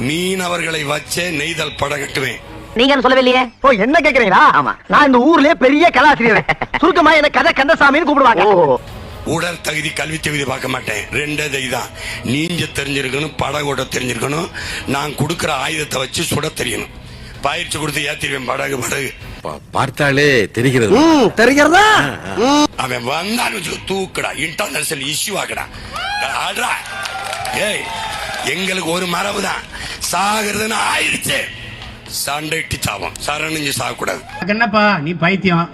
மீனவர்களை வச்சே நெய்தல் படகட்டுவேன்.
நீங்க சொல்லவே இல்லையே. ஓ என்ன கேக்குறீங்களா? ஆமா, நான் இந்த ஊர்லயே பெரிய கலாசிரியர். சுருக்கமா என்ன கதை கந்தசாமின்னு கூப்பிடுவாங்க.
உடல் தகுதி கல்வி தகுதி பார்க்க மாட்டேன். ரெண்டே தான், நீஞ்ச தெரிஞ்சிருக்கணும், படகோட தெரிஞ்சிருக்கணும், நான் கொடுக்குற ஆயுதத்தை வச்சு சுட தெரியணும். பயிற்சி கொடுத்து ஏத்திடுவேன் படகு
பார்த்தாலே தெரிகிறது.
தெரிகிறதா?
அவன் வந்தான்னு தூக்குடா, இன்டர்நேஷனல் இஷ்யூ ஆக்கடா. ஏய், எங்களுக்கு ஒரு மரபு தான், சாகிறதுன்னு ஆயிடுச்சு சண்டைட்டு சாவோம், சரணிஞ்சு சாகக்கூடாது.
என்னப்பா நீ பைத்தியம்,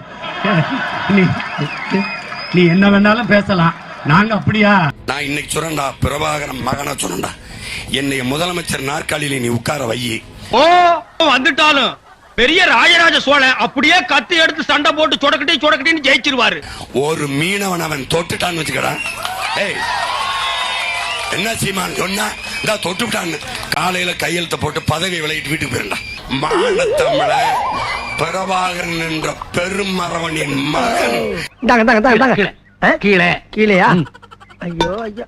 நீ என்ன வேணாலும் பேசலாம், நாங்க அப்படியா?
நான் இன்னைக்கு சொல்றேன்டா, பிரபாகரன் மகனா சொல்றேன்டா, என்னைய முதலமைச்சர் நாற்காலியில நீ உட்கார வை.
ஓ வந்துட்டாலும் பெரிய ராஜராஜ சோழன் அப்படியே கத்தி எடுத்து சண்டை போட்டு சொடக்கட்டின்னு ஜெயிச்சிருவாரு.
ஒரு மீனவன் அவன் தொட்டுட்டான்னு வச்சுக்கடா. ஏய், என்ன சீமான் சொன்னா இந்த தொட்டுட்டான்னு காலையில கையெழுத்த போட்டு பதவி விளையிட்டு வீட்டுக்கு போயிருந்தா. மானத்தமிழ பிரபாகரன் என்ற பெருமரவனின் மகன்.
கீழேயா? ஐயோ ஐயோ.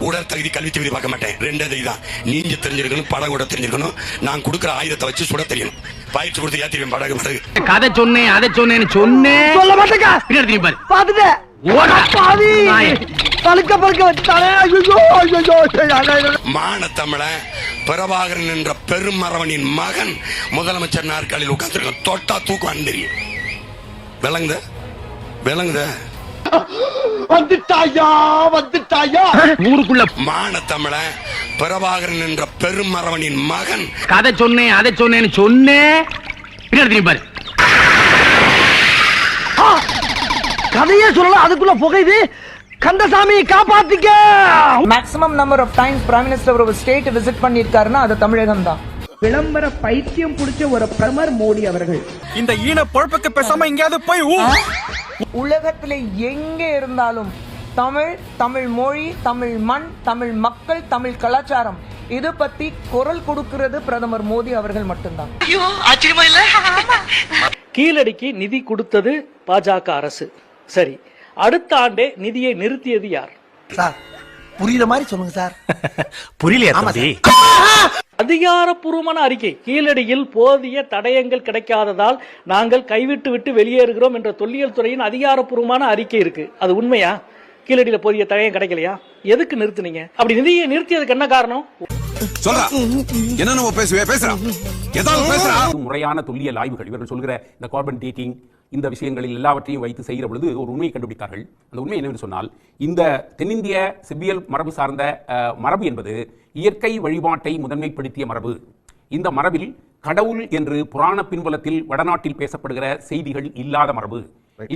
உடல் தகுதி கல்வி தகுதி பார்க்க மாட்டேன். ரெண்டே தான், நீஞ்ச தெரிஞ்சிருக்கணும், படகோட தெரிஞ்சிருக்கணும், நான் கொடுக்குற ஆயுதத்தை வச்சு சுட தெரியணும். பயிற்சி கொடுத்து ஏத்திடுவேன் படகு.
கதை சொன்னேன், அதை சொன்னேன்னு சொன்னேன், சொல்ல மாட்டேங்க. பாத்துட்டேன்.
மானத்தமிழ பிரபாகரன் என்ற பெருமரவனின் மகன் முதலமைச்சர் நாற்காலியில் உட்கார்ந்து தொட்டா தூக்கம் தெரியும். விளங்குத
வந்துட்டாயா ஊருக்குள்ள.
மானத்தமிழ பிரபாகரன் என்ற பெருமரவனின் மகன்.
கதை சொன்னேன், அதை சொன்னேன்னு சொன்னேன், பாரு. கதையே சொல்லலாம், அதுக்குள்ள புகையுது. கந்தசாமி காப்பாத்திக்க.
Maximum number of times prime minister ஒரு ஸ்டேட் விசிட் பண்ணிருக்காருன்னா அது தமிழகம் தான். விளம்பர பைத்தியம் பிடிச்ச ஒரு பிரதமர் மோடி அவர்கள்
இந்த ஈன பொழப்புக்கு பேசாம எங்கேயாவது போய்
உலகத்துல எங்க இருந்தாலும் தமிழ், தமிழ் மொழி, தமிழ் மண், தமிழ் மக்கள், தமிழ் கலாச்சாரம் இது பத்தி குரல் கொடுக்கிறது பிரதமர் மோடி அவர்கள் மட்டும்தான்.
கீழடிக்கு நிதி கொடுத்தது பாஜக அரசு. சரி, அடுத்த ஆண்டே நிதியை நிறுத்தியது யார்? சார் புரியுற மாதிரி சொல்லுங்க சார்.
புரியலையா?
அதிகாரப்பூர்வமான அறிக்கை, கீழடியில் போதிய தடயங்கள் கிடைக்காததால் நாங்கள் கைவிட்டு விட்டு வெளியேறுகிறோம் என்ற தொல்லியல் துறையின் அதிகாரப்பூர்வமான அறிக்கை இருக்கு. அது உண்மையா? கீழடியில போதிய தடயம் கிடைக்கலையா? எதுக்கு நிறுத்துனீங்க? அப்படி நிதியை நிறுத்தியதுக்கு என்ன காரணம்?
முறையான தொல்லியல் ஆய்வுகள், இவர்கள் சொல்கிற இந்த கார்பன் டேட்டிங், இந்த விஷயங்களில் எல்லாவற்றையும் வைத்து செய்கிற பொழுது ஒரு உண்மையை கண்டுபிடித்தார்கள். அந்த உண்மை என்னவென்று சொன்னால், இந்த தென்னிந்திய செவ்வியல் மரபு சார்ந்த மரபு என்பது இயற்கை வழிபாட்டை முதன்மைப்படுத்திய மரபு. இந்த மரபில் கடவுள் என்று புராண பின்புலத்தில் வடநாட்டில் பேசப்படுகிற செய்திகள் இல்லாத மரபு.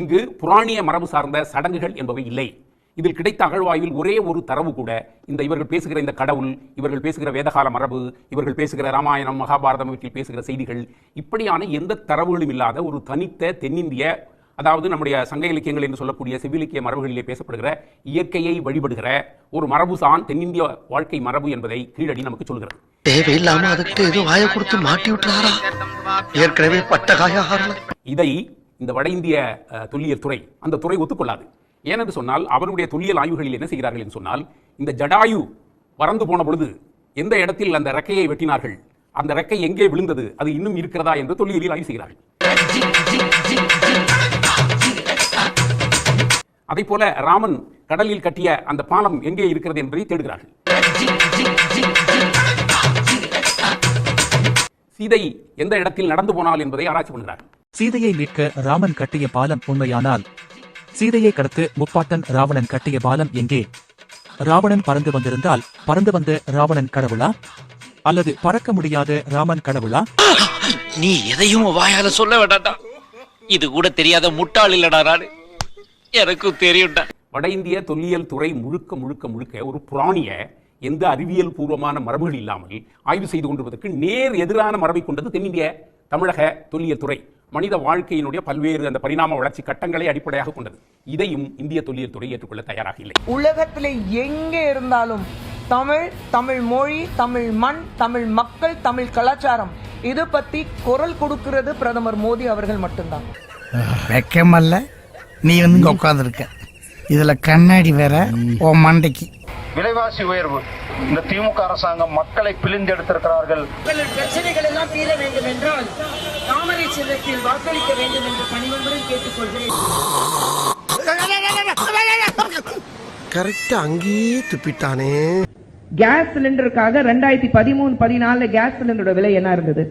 இங்கு புராணிய மரபு சார்ந்த சடங்குகள் என்பவை இல்லை. இதில் கிடைத்த அகழ்வாய்வில் ஒரே ஒரு தரவு கூட இந்த இவர்கள் பேசுகிற இந்த கடவுள், இவர்கள் பேசுகிற வேதகால மரபு, இவர்கள் பேசுகிற ராமாயணம், மகாபாரதம் இவற்றில் பேசுகிற செய்திகள், இப்படியான எந்த தரவுகளும் இல்லாத ஒரு தனித்த தென்னிந்திய, அதாவது நம்முடைய சங்க இலக்கியங்கள் என்று சொல்லக்கூடிய செவ்விலக்கிய மரபுகளிலே பேசப்படுகிற இயற்கையை வழிபடுகிற ஒரு மரபுசான் தென்னிந்திய வாழ்க்கை மரபு என்பதை கீழடி நமக்கு சொல்கிறது.
தேவையில்லாம அதுக்கு ஏதோ வாயை கொடுத்து மாட்டி விட்டுறாரா? ஏற்கனவே பட்ட காயம்.
இதை இந்த வட இந்திய தொல்லியல் துறை, அந்த துறை ஒத்துக்கொள்ளாது. ஏனென்று சொன்னால், அவருடைய தொல்லியல் ஆய்வுகளில் என்ன செய்கிறார்கள் என்று சொன்னால், இந்த ஜடாயு பறந்து போன பொழுது எந்த இடத்தில் அந்த ரெக்கையை வெட்டினார்கள், அந்த ரெக்கை எங்கே விழுந்தது, அது இன்னும் இருக்கிறதா என்று தொல்லியலில் ஆய்வு செய்கிறார்கள். அதே போல ராமன் கடலில் கட்டிய அந்த பாலம் எங்கே இருக்கிறது என்பதை தேடுகிறார்கள். சீதை எந்த இடத்தில் நடந்து போனால் என்பதை ஆராய்ச்சி பண்ணுகிறார்கள்.
சீதையை மீட்க ராமன் கட்டிய பாலம் உண்மையானால் சீதையை கடத்து முப்பாட்டன் ராவணன் கட்டிய பாலம் எங்கே? ராவணன் பறந்து வந்திருந்தால் பறந்து வந்த ராவணன் கடவுளா, அல்லது பறக்க முடியாத ராமன் கடவுளா?
நீ எதையும் வாயால சொல்ல வேண்டாம். இது கூட தெரியாத முட்டாள் இல்லடா நானு. எனக்கும் தெரியும்டா.
வட இந்திய தொல்லியல் துறை முழுக்க முழுக்க முழுக்க ஒரு புராணிய, எந்த அறிவியல் பூர்வமான மரபுகள் இல்லாமல் ஆய்வு செய்து கொண்டிருப்பதற்கு நேர் எதிரான மரபை கொண்டது தென்னிந்திய தமிழக தொல்லியல் துறை. மனித வாழ்க்கையினுடைய பல்வேறு அந்த பரிணாம வளர்ச்சி கட்டங்களை அடிப்படையாக கொண்டது. இதையும் இந்திய தொல்லியல் துறை ஏற்றுக்கொள்ள தயாராக இல்லை.
உலகத்துல எங்க இருந்தாலும் தமிழ், தமிழ் மொழி, தமிழ் மண், தமிழ் மக்கள், தமிழ் கலாச்சாரம் இது பத்தி குரல் கொடுக்கிறது பிரதமர் மோடி அவர்கள் மட்டும்தான்.
வெக்கமல்ல நீ வந்து உட்கார்ந்து இருக்க, இதுல கண்ணாடி வேற உன் மண்டைக்கு.
விலைவாசி உயர்வு. இந்த திமுக அரசாங்கம் மக்களை பிழிந்து எடுத்திருக்கிறார்கள்.
பிரச்சனைகள் எல்லாம் தீர வேண்டும் என்றால் தாமரை சின்னத்தில் வாக்களிக்க வேண்டும் என்று பணிவன்புடன் கேட்டுக்கொள்கிறேன்.
கரெக்டா அங்கேயே துப்பிட்டானே.
கேஸ் சிலிண்டருக்காக 2013-14 கேஸ் சிலிண்டரோட விலை என்ன இருந்தது?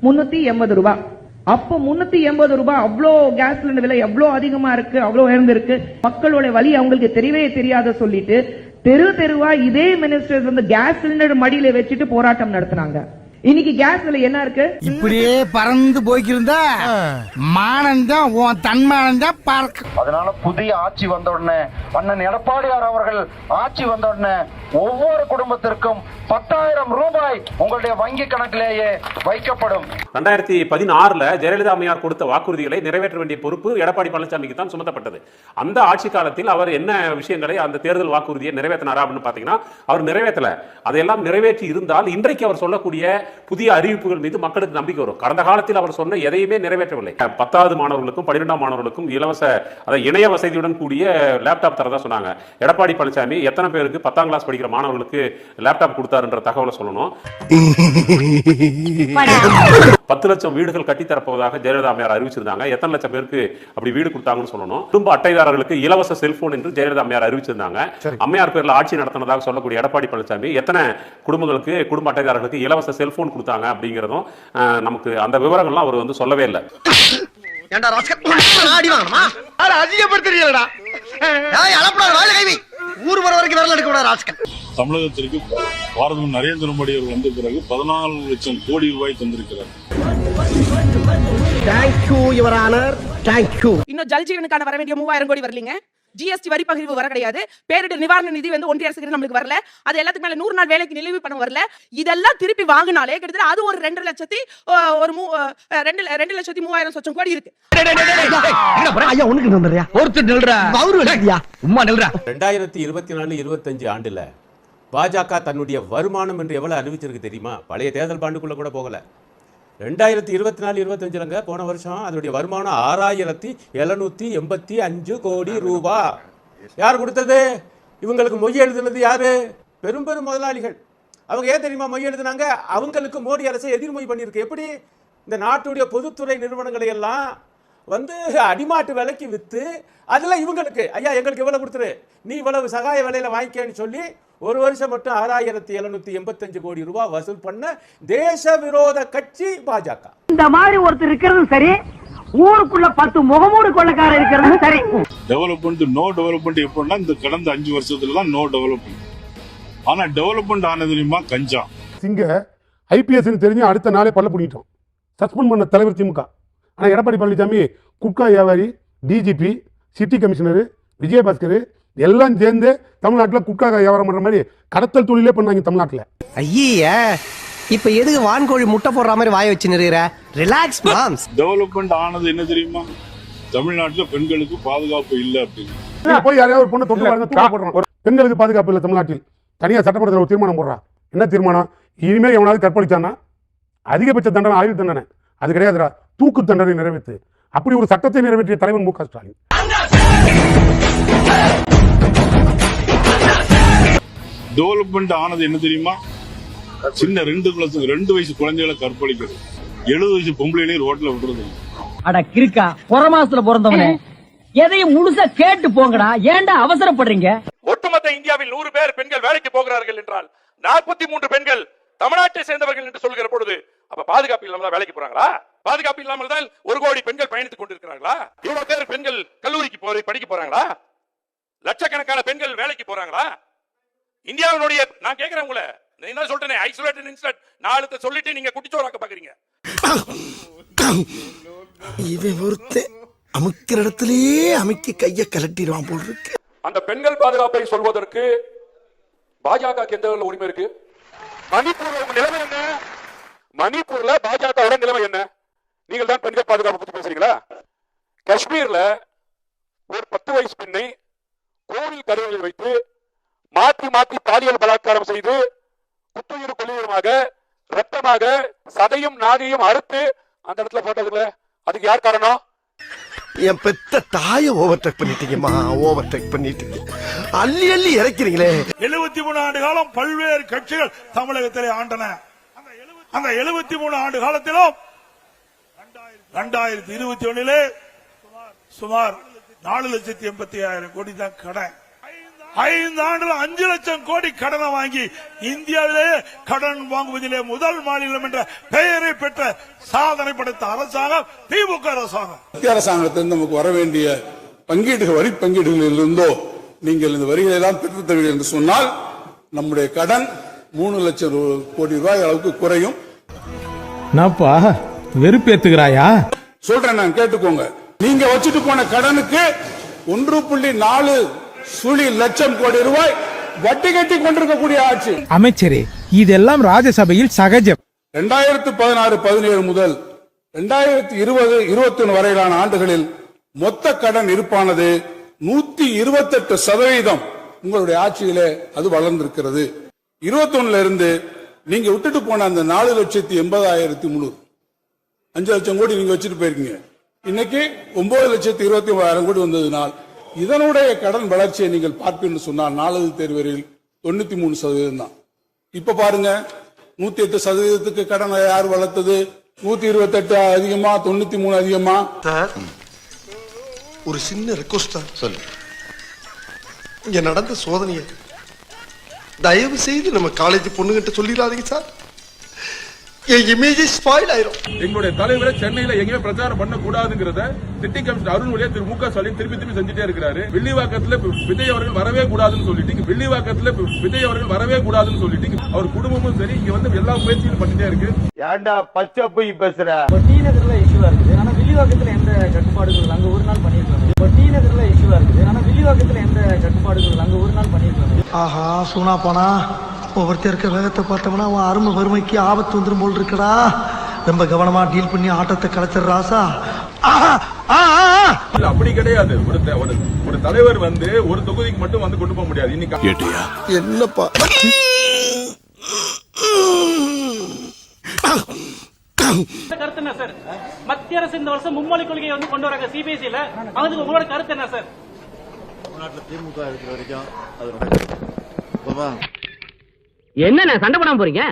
380 ரூபாய். அப்போ 380 ரூபாய் அவ்வளோ கேஸ் சிலிண்டர் விலை எவ்வளோ அதிகமா இருக்கு, அவ்வளோ உயர்ந்திருக்கு. மக்களோட வலி அவங்களுக்கு தெரியவே தெரியாத சொல்லிட்டு தெருவா இதே மினிஸ்டர்ஸ் வந்து கேஸ் சிலிண்டர் மடியில வச்சுட்டு போராட்டம் நடத்தினாங்க. இன்னைக்கு கேஸ் விலை என்ன இருக்கு?
இப்படியே பறந்து போய்க்கிருந்தா மானந்தான் உன் தன்மானந்தான் பார்க்க.
அதனால புதிய ஆட்சி வந்த உடனே அண்ணன் எடப்பாடியார் அவர்கள் ஆட்சி வந்த உடனே ஒவ்வொரு குடும்பத்திற்கும் 10,000 ரூபாய் உங்களுடைய வங்கி கணக்கிலேயே வைக்கப்படும்.
2016 ஜெயலலிதா அம்மையார் கொடுத்த வாக்குறுதிகளை நிறைவேற்ற வேண்டிய பொறுப்பு எடப்பாடி பழனிசாமிக்கு தான் சுமத்தப்பட்டது. அந்த ஆட்சி காலத்தில் அவர் என்ன விஷயங்களை அந்த தேர்தல் வாக்குறுதியை நிறைவேற்றினாரா அப்படின்னு பாத்தீங்கன்னா அவர் நிறைவேற்றல. அதையெல்லாம் நிறைவேற்றி இருந்தால் இன்றைக்கு அவர் சொல்லக்கூடிய புதிய அறிவிப்புகள் மீது மக்களுக்கு நம்பிக்கை வரும். கடந்த காலத்தில் அவர் சொன்ன எதையுமே நிறைவேற்றவில்லை. 10வது மாணவர்களுக்கும் 12ஆம் மாணவர்களுக்கும் இலவச இணைய வசதியுடன் கூடிய லேப்டாப் தரதா சொன்னாங்க. எடப்பாடி பழனிசாமி எத்தனை பேருக்கு 10ஆம் கிளாஸ் படிக்கிற மாணவர்களுக்கு லேப்டாப் கொடுத்தாருன்ற தகவலை சொல்லணும். 10 லட்சம் வீடுகள் கட்டித்தரப்போவதாக ஜெயலலிதா அம்மையார் அறிவிச்சிருந்தாங்க. எத்தனை லட்சம் பேருக்கு அப்படி வீடு கொடுத்தாங்கன்னு சொல்லணும். குடும்ப அட்டைதாரர்களுக்கு இலவச செல்போன் என்று ஜெயலலிதா அம்மையார் அறிவிச்சிருந்தாங்க. அம்மையார் பேர்ல ஆட்சி நடத்தினதாக சொல்லக்கூடிய எடப்பாடி பழனிசாமி எத்தனை குடும்பங்களுக்கு குடும்ப அட்டைதாரர்களுக்கு இலவச செல்போன் கொடுத்தாங்க அப்படிங்கிறதும் நமக்கு அந்த விவரங்கள்லாம் அவர் வந்து சொல்லவே இல்லை.
ஏண்டா ராஸ்கல் ஆடி வாங்கமா? அட அதிகப்படுத்துறீங்கடா. ஏய் அலப்படா வாயில கைவி. ஊர் வர வரைக்கும் வரல எடுக்க கூடாது ராஸ்கல்.
தமிழகத்திற்கு பாரதம் நரேந்திர மோடி அவர்கள் வந்த பிறகு 14 லட்சம் கோடி ரூபாய் தந்திருக்கிறார்.
Thank you your honor. Thank you.
இன்னும் ஜல் ஜீவனுக்கான வர வேண்டிய 3000 கோடி வரலீங்க. ஜிஎஸ்டி வரி பகிர்வு வர கிடையாது. பேரிடர் நிவாரண நிதி வந்து ஒன்றிய அரசுக்கு நம்மளுக்கு வரல. அது எல்லாத்துக்கு மேல 100 நாள் வேலைக்கு நிலுவை பணம் வரல. இதெல்லாம் திருப்பி வாங்கினாலே கிட்டத்தட்ட அது ஒரு 2 லட்சத்தி 2,03,000 சொச்சம் கோடி இருக்கு.
ஐயா ஒண்ணுக்கு வந்துறியா? ஒருத்தர் நில்றா. அவரு இல்லையா? உம்மா நில்றா.
2024-25 ஆண்டுல பாஜக தன்னுடைய வருமானம் என்று எவ்வளவு அறிவிச்சிருக்கு தெரியுமா? பழைய தேர்தல் பாண்டுக்குள்ள கூட போகல. 2024-25 போன வருஷம் அதனுடைய வருமானம் 6,785 கோடி ரூபாய். யார் கொடுத்தது? இவங்களுக்கு மொய் எழுதுனது யாரு? பெரும் பெரும் முதலாளிகள். அவங்க ஏன் தெரியுமா மொய் எழுதுனாங்க? அவங்களுக்கு மோடி அரசு எதிர்மொழி பண்ணியிருக்கு. எப்படி? இந்த நாட்டுடைய பொதுத்துறை நிறுவனங்களை எல்லாம் வந்து அடிமாட்டு விலைக்கு வித்து அதுல இவங்களுக்கு ஐயா எங்களுக்கு இவ்வளவு கொடுத்துரு, நீ இவ்வளவு சகாய விலையில வாங்கிக்கன்னு சொல்லி ஒரு வருஷம் மட்டும் 6,785 கோடி ரூபாய் வசூல் பண்ண தேச விரோத கட்சி பாஜக.
இந்த மாதிரி ஒருத்தர் இருக்கிறது சரி, ஊருக்குள்ள 10 முகமூடு கொள்ளக்காரர் இருக்கிறது சரி.
டெவலப்மெண்ட் நோ டெவலப்மெண்ட் எப்படின்னா இந்த கடந்த 5 வருஷத்துல தான் நோ டெவலப்மெண்ட். ஆனா டெவலப்மெண்ட் ஆனது தெரியுமா? கஞ்சா
சிங்க ஐபிஎஸ் தெரிஞ்சு அடுத்த நாளே பல்ல பிடிக்கிட்டோம். சஸ்பெண்ட் பண்ண தலைவர் திமுக. ஆனால் எடப்பாடி பழனிசாமி குட்கா வியாபாரி, டிஜிபி, சிட்டி கமிஷனர், விஜயபாஸ்கர் எல்லாம் சேர்ந்து தமிழ்நாட்டில் குட்கா வியாபாரம் பண்ற மாதிரி கடத்தல் தொழிலே பண்ணாங்க தமிழ்நாட்டில்.
ஐயா இப்ப எதுக்கு வான்கோழி முட்டை போடுற மாதிரி வாய வச்சு நிறுகிற? Relax moms.
டெவலப்மெண்ட் ஆனது என்ன தெரியுமா? தமிழ்நாட்டில் பெண்களுக்கு பாதுகாப்பு இல்லை அப்படின்னு
போய் யாரையாவது ஒரு பொண்ணு தொட்டு பாருங்க. பெண்களுக்கு பாதுகாப்பு இல்லை தமிழ்நாட்டில். தனியாக சட்டமன்றத்தில் ஒரு தீர்மானம் போடுறா. என்ன தீர்மானம்? இனிமேல் எவனாவது கற்பழிச்சானா அதிகபட்ச தண்டனை ஆயுள் தண்டனை. அது கிடையாதுடா, தூக்கு தண்டனை நிறைவேற்று. அப்படி ஒரு சட்டத்தை நிறைவேற்றிய தலைவர் மு க ஸ்டாலின்.
டெவலப்மெண்ட் ஆனது என்ன தெரியுமா? சின்ன 2 வயசு குழந்தைகளை கற்பழிக்கிறது, 70 வயசு பொம்பளையிலே ரோட்ல விடுறது.
அட கிறுக்கா, புறமாசத்துல பிறந்தவனே, எதையும் முழுசா கேட்டு போங்கடா. ஏன்டா அவசரப்படுறீங்க?
ஒட்டுமொத்த இந்தியாவில் 100 பேர் பெண்கள் வேலைக்கு போகிறார்கள் என்றால் 43 பெண்கள் தமிழ்நாட்டை சேர்ந்தவர்கள் என்று சொல்கிற பொழுது அப்ப பாதுகாப்பு இல்லாமல் வேலைக்கு போறாங்களா? பாதுகாப்பு இல்லாமல் தான் 1 கோடி பெண்கள் பயணித்துக் கொண்டிருக்கிறார்களா? இவ்வளவு பேர் பெண்கள் கல்லூரிக்கு படிக்க போறாங்களா? லட்சக்கணக்கான பெண்கள் வேலைக்கு போறாங்களா? இந்தியாவினுடைய நான் கேட்கிறேன் உங்களை, என்ன சொல்றேன், ஐசோலேட்டட் இன்ஸ்டன்ட் 4 சொல்லிட்டு நீங்க குட்டிச்சோறாக்க பாக்குறீங்க.
இவன் ஒருத்தன் அமுக்கிற இடத்திலேயே அமுக்கி கைய கலட்டிடுவான் போல் இருக்கு.
அந்த பெண்கள் பாதுகாப்பை சொல்வதற்கு பாஜக எந்த உரிமை இருக்கு? மணிப்பூர்ல உங்க நிலைமை என்ன? மணிப்பூர்ல பாஜக நிலைமை என்ன? நீங்கள் தான் பெண்கள் பாதுகாப்பு பத்தி பேசுறீங்களா? காஷ்மீர்ல ஒரு 10 வயசு பெண்ணை கோவில் கருவறையில் வைத்து மாற்றி மாற்றி பாலியல் பலாத்காரம் செய்து குத்துயிர் கொலையுமாக ரத்தமாக சதையும் நாகையும் அறுத்து அந்த இடத்துல போட்டதுல அதுக்கு யார் காரணம்?
என் பெத்த தாயை ஓவர்டேக் பண்ணிட்டீங்கம்மா, ஓவர்டேக் பண்ணிட்டீங்க. அள்ளி அள்ளி இறக்கிறீங்களே.
73 ஆண்டு காலம் பல்வேறு கட்சிகள் தமிழகத்திலே ஆண்டன. அந்த 73 ஆண்டு காலத்திலும் 2021 சுமார் 4,85,000 கோடி தான் கடன். 5 ஆண்டுல 5 லட்சம் கோடி கடனை வாங்கி இந்தியாவிலேயே கடன் வாங்குவதிலே முதல் மாநிலம் என்ற பெயரை பெற்ற சாதனை படைத்த அரசாங்கம் திமுக அரசாங்கம்.
மத்திய அரசாங்கத்திலிருந்து நமக்கு வர வேண்டிய பங்கீடுகள், வரி பங்கீடுகளில் இருந்தோ நீங்கள் இந்த வரிகளை எல்லாம் பெற்றுத் தருவீர்கள் என்று சொன்னால் நம்முடைய கடன் 3 லட்சம் கோடி ரூபாய் அளவுக்கு குறையும்.
நாப்பா வெறுப்பேத்துகிறாயா?
சொல்றேன், நான் கேட்டுக்கோங்க. நீங்க வச்சுட்டு போன கடனுக்கு 1.4 லட்சம் கோடி ரூபாய் வட்டி கட்டி கொண்டிருக்கக்கூடிய ஆட்சி.
அமைச்சரே, இதெல்லாம் ராஜ்யசபையில் சகஜம்.
2016-17 முதல் 2020-21 வரையிலான ஆண்டுகளில் மொத்த கடன் இருப்பானது 128% உங்களுடைய ஆட்சியிலே அது வளர்ந்திருக்கிறது. 21 இருந்து நீங்க விட்டுட்டு போன அந்த 4,80,300 5 லட்சம் கோடி நீங்க வச்சுட்டு போயிருக்கீங்க. இன்னைக்கு 9,29,000 கோடி வந்ததுனால் இதனுடைய கடன் வளர்ச்சியை நீங்கள் பார்ப்பீர்கள் சொன்னால் 4வது தேர்வரில் 93% தான். இப்ப பாருங்க, 108% கடன் யார் வளர்த்தது? 128 அதிகமா, 93 அதிகமா?
சார், ஒரு சின்ன ரெக்வஸ்ட் தான். சொல்லு. இங்க நடந்த சோதனையை தயவு செய்து நம்ம காலேஜ் பொண்ணுகிட்ட சொல்லிடாதீங்க சார். என் இமேஜ் ஸ்பாயில் ஆயிரும்.
எங்களுடைய தலைவரை சென்னையில எங்கேயுமே பிரச்சாரம் பண்ண கூடாதுங்கிறத சிட்டி கமிஷனர் அருண் வழியா திரு மு.க. ஸ்டாலின் திருப்பி செஞ்சுட்டே இருக்கிறாரு. வில்லிவாக்கத்துல விஜய் அவர்கள் வரவே கூடாதுன்னு சொல்லிட்டீங்க. வில்லிவாக்கத்துல விஜய் அவர்கள் வரவே கூடாதுன்னு சொல்லிட்டீங்க. அவர் குடும்பமும் சரி இங்க வந்து எல்லா முயற்சியும் பண்ணிட்டே இருக்கு.
ஏன்டா பச்சை போய் பேசுற?
டி நகர்ல இஷ்யூவா இருக்குது, ஆனா வில்லிவாக்கத்துல எந்த கட்டுப்பாடுகள் அங்க ஒரு நாள் பண்ணிருக்காங்க. டி நகர்ல இஷ்யூவா இருக்குது, ஆனா வில்லிவாக்கத்துல எந்த கட்டுப்பாடுகள் அங்க ஒரு நாள் பண்ணிருக்காங்க.
ஆஹா, சூனா போனா ஒவ்வொருத்தர் இருக்க வேகத்தை பார்த்தோம்னா அவன் அருமை வறுமைக்கு ஆபத்து வந்துடும் போல் இருக்கடா. ரொம்ப கவனமா டீல் பண்ணி ஆட்டத்தை கலைச்சிடுறாசா.
அப்படி கிடையாது. ஒரு தலைவர் வந்து ஒரு தொகுதிக்கு மட்டும் வந்து கொண்டு போக முடியாது. இன்னைக்கு
என்னப்பா
கருத்து என்ன சார்? மத்திய அரசு இந்த வருஷம் மும்மொழி கொள்கையை வந்து கொண்டு வராங்க சிபிஎஸ்இல. அதுக்கு உங்களோட கருத்து என்ன சார்?
தமிழ்நாட்டுல திமுக இருக்கிற வரைக்கும் அது
என்ன சண்டை போடாம போறீங்க?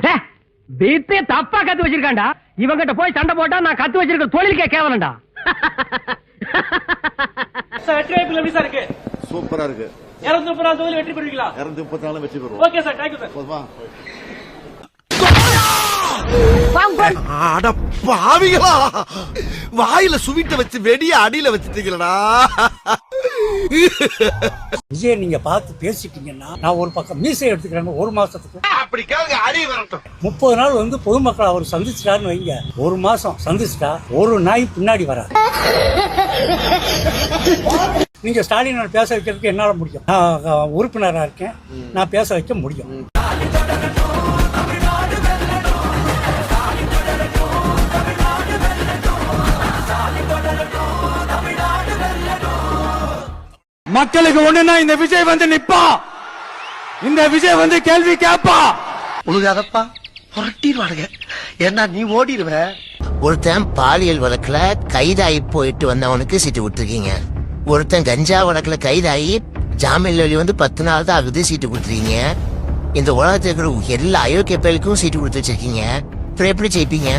வீட்டே தப்பா கத்து வச்சிருக்காண்டா. இவங்கிட்ட போய் சண்டை போட்டா நான் கத்து வச்சிருக்க தொழிலுக்கே கேவலண்டா.
வெற்றி வாய்ப்பு எப்படி சார் இருக்கு?
சூப்பரா இருக்கு.
234 தொகுதியில் வெற்றி பெறுவீங்களா?
234 வெற்றி பெறுவோம்.
Okay sir, thank you sir.
அட பாவிகளா, வாயில சுவிட்ட வச்சு வெடிய அடியில வச்சுட்டீங்களா?
விஜய் நீங்க பார்த்து பேசிட்டீங்கன்னா நான் ஒரு பக்கம் மீசை எடுத்துக்கிறேன். 1 மாசத்துக்கு
அப்படி கேளுங்க, அடி வரட்டும்.
30 நாள் வந்து பொதுமக்கள் அவர் சந்திச்சிட்டாருன்னு வைங்க. 1 மாசம் சந்திச்சிட்டா ஒரு நாய் பின்னாடி வராது. நீங்க ஸ்டாலின் பேச வைக்கிறதுக்கு என்னால முடியும். நான் உறுப்பினரா இருக்கேன், நான் பேச வைக்க முடியும்.
மக்களுக்கு ஒண்ணுன்னா இந்த விஜய் வந்து நிப்பா, இந்த விஜய் வந்து கேள்வி கேப்பா.
உழுகாதப்பா, புரட்டிடுவானுங்க. ஏன்னா நீ ஓடிடுவ.
ஒருத்தன் பாலியல் வழக்குல கைதாகி போயிட்டு வந்தவனுக்கு சீட்டு விட்டுருக்கீங்க. ஒருத்தன் கஞ்சா வழக்குல கைதாகி ஜாமீன்ல வெளியே வந்து 10 நாள் தான் ஆகுது, சீட்டு கொடுத்துருக்கீங்க. இந்த உலகத்தில் இருக்கிற எல்லா அயோக்கிய பேருக்கும் சீட்டு கொடுத்து வச்சிருக்கீங்க. அப்புறம் எப்படி ஜெயிப்பீங்க?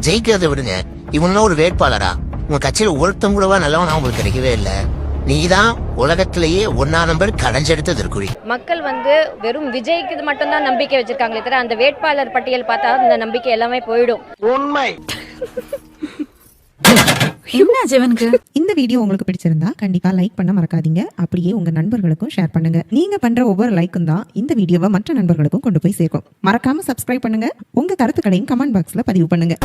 ஜெயிக்கிறத விடுங்க, இவனும் ஒரு வேட்பாளரா உங்க கட்சியில ஒருத்தம் கூடவா நல்லவனா உங்களுக்கு கிடைக்கவே இல்லை. நீதான் உலகத்திலேயே 1ஆம் நம்பர் கடைஞ்செடுத்த திருக்குறி.
மக்கள் வந்து வெறும் விஜய்க்கு மட்டும் தான் நம்பிக்கை வச்சிருக்காங்களே தவிர அந்த வேட்பாளர் பட்டியல் பார்த்தா அந்த நம்பிக்கை எல்லாமே போயிடும்.
உண்மை.
என்ன ஜெவனுக்கு இந்த வீடியோ உங்களுக்கு பிடிச்சிருந்தா கண்டிப்பா லைக் பண்ண மறக்காதீங்க. அப்படியே உங்க நண்பர்களுக்கும் ஷேர் பண்ணுங்க. நீங்க பண்ற ஒவ்வொரு லைக்கும் தான் இந்த வீடியோவை மற்ற நண்பர்களுக்கும் கொண்டு போய் சேர்க்கும். மறக்காம சப்ஸ்கிரைப் பண்ணுங்க. உங்க கருத்துக்களையும் கமெண்ட் பாக்ஸ்ல பதிவு பண்ணுங்க.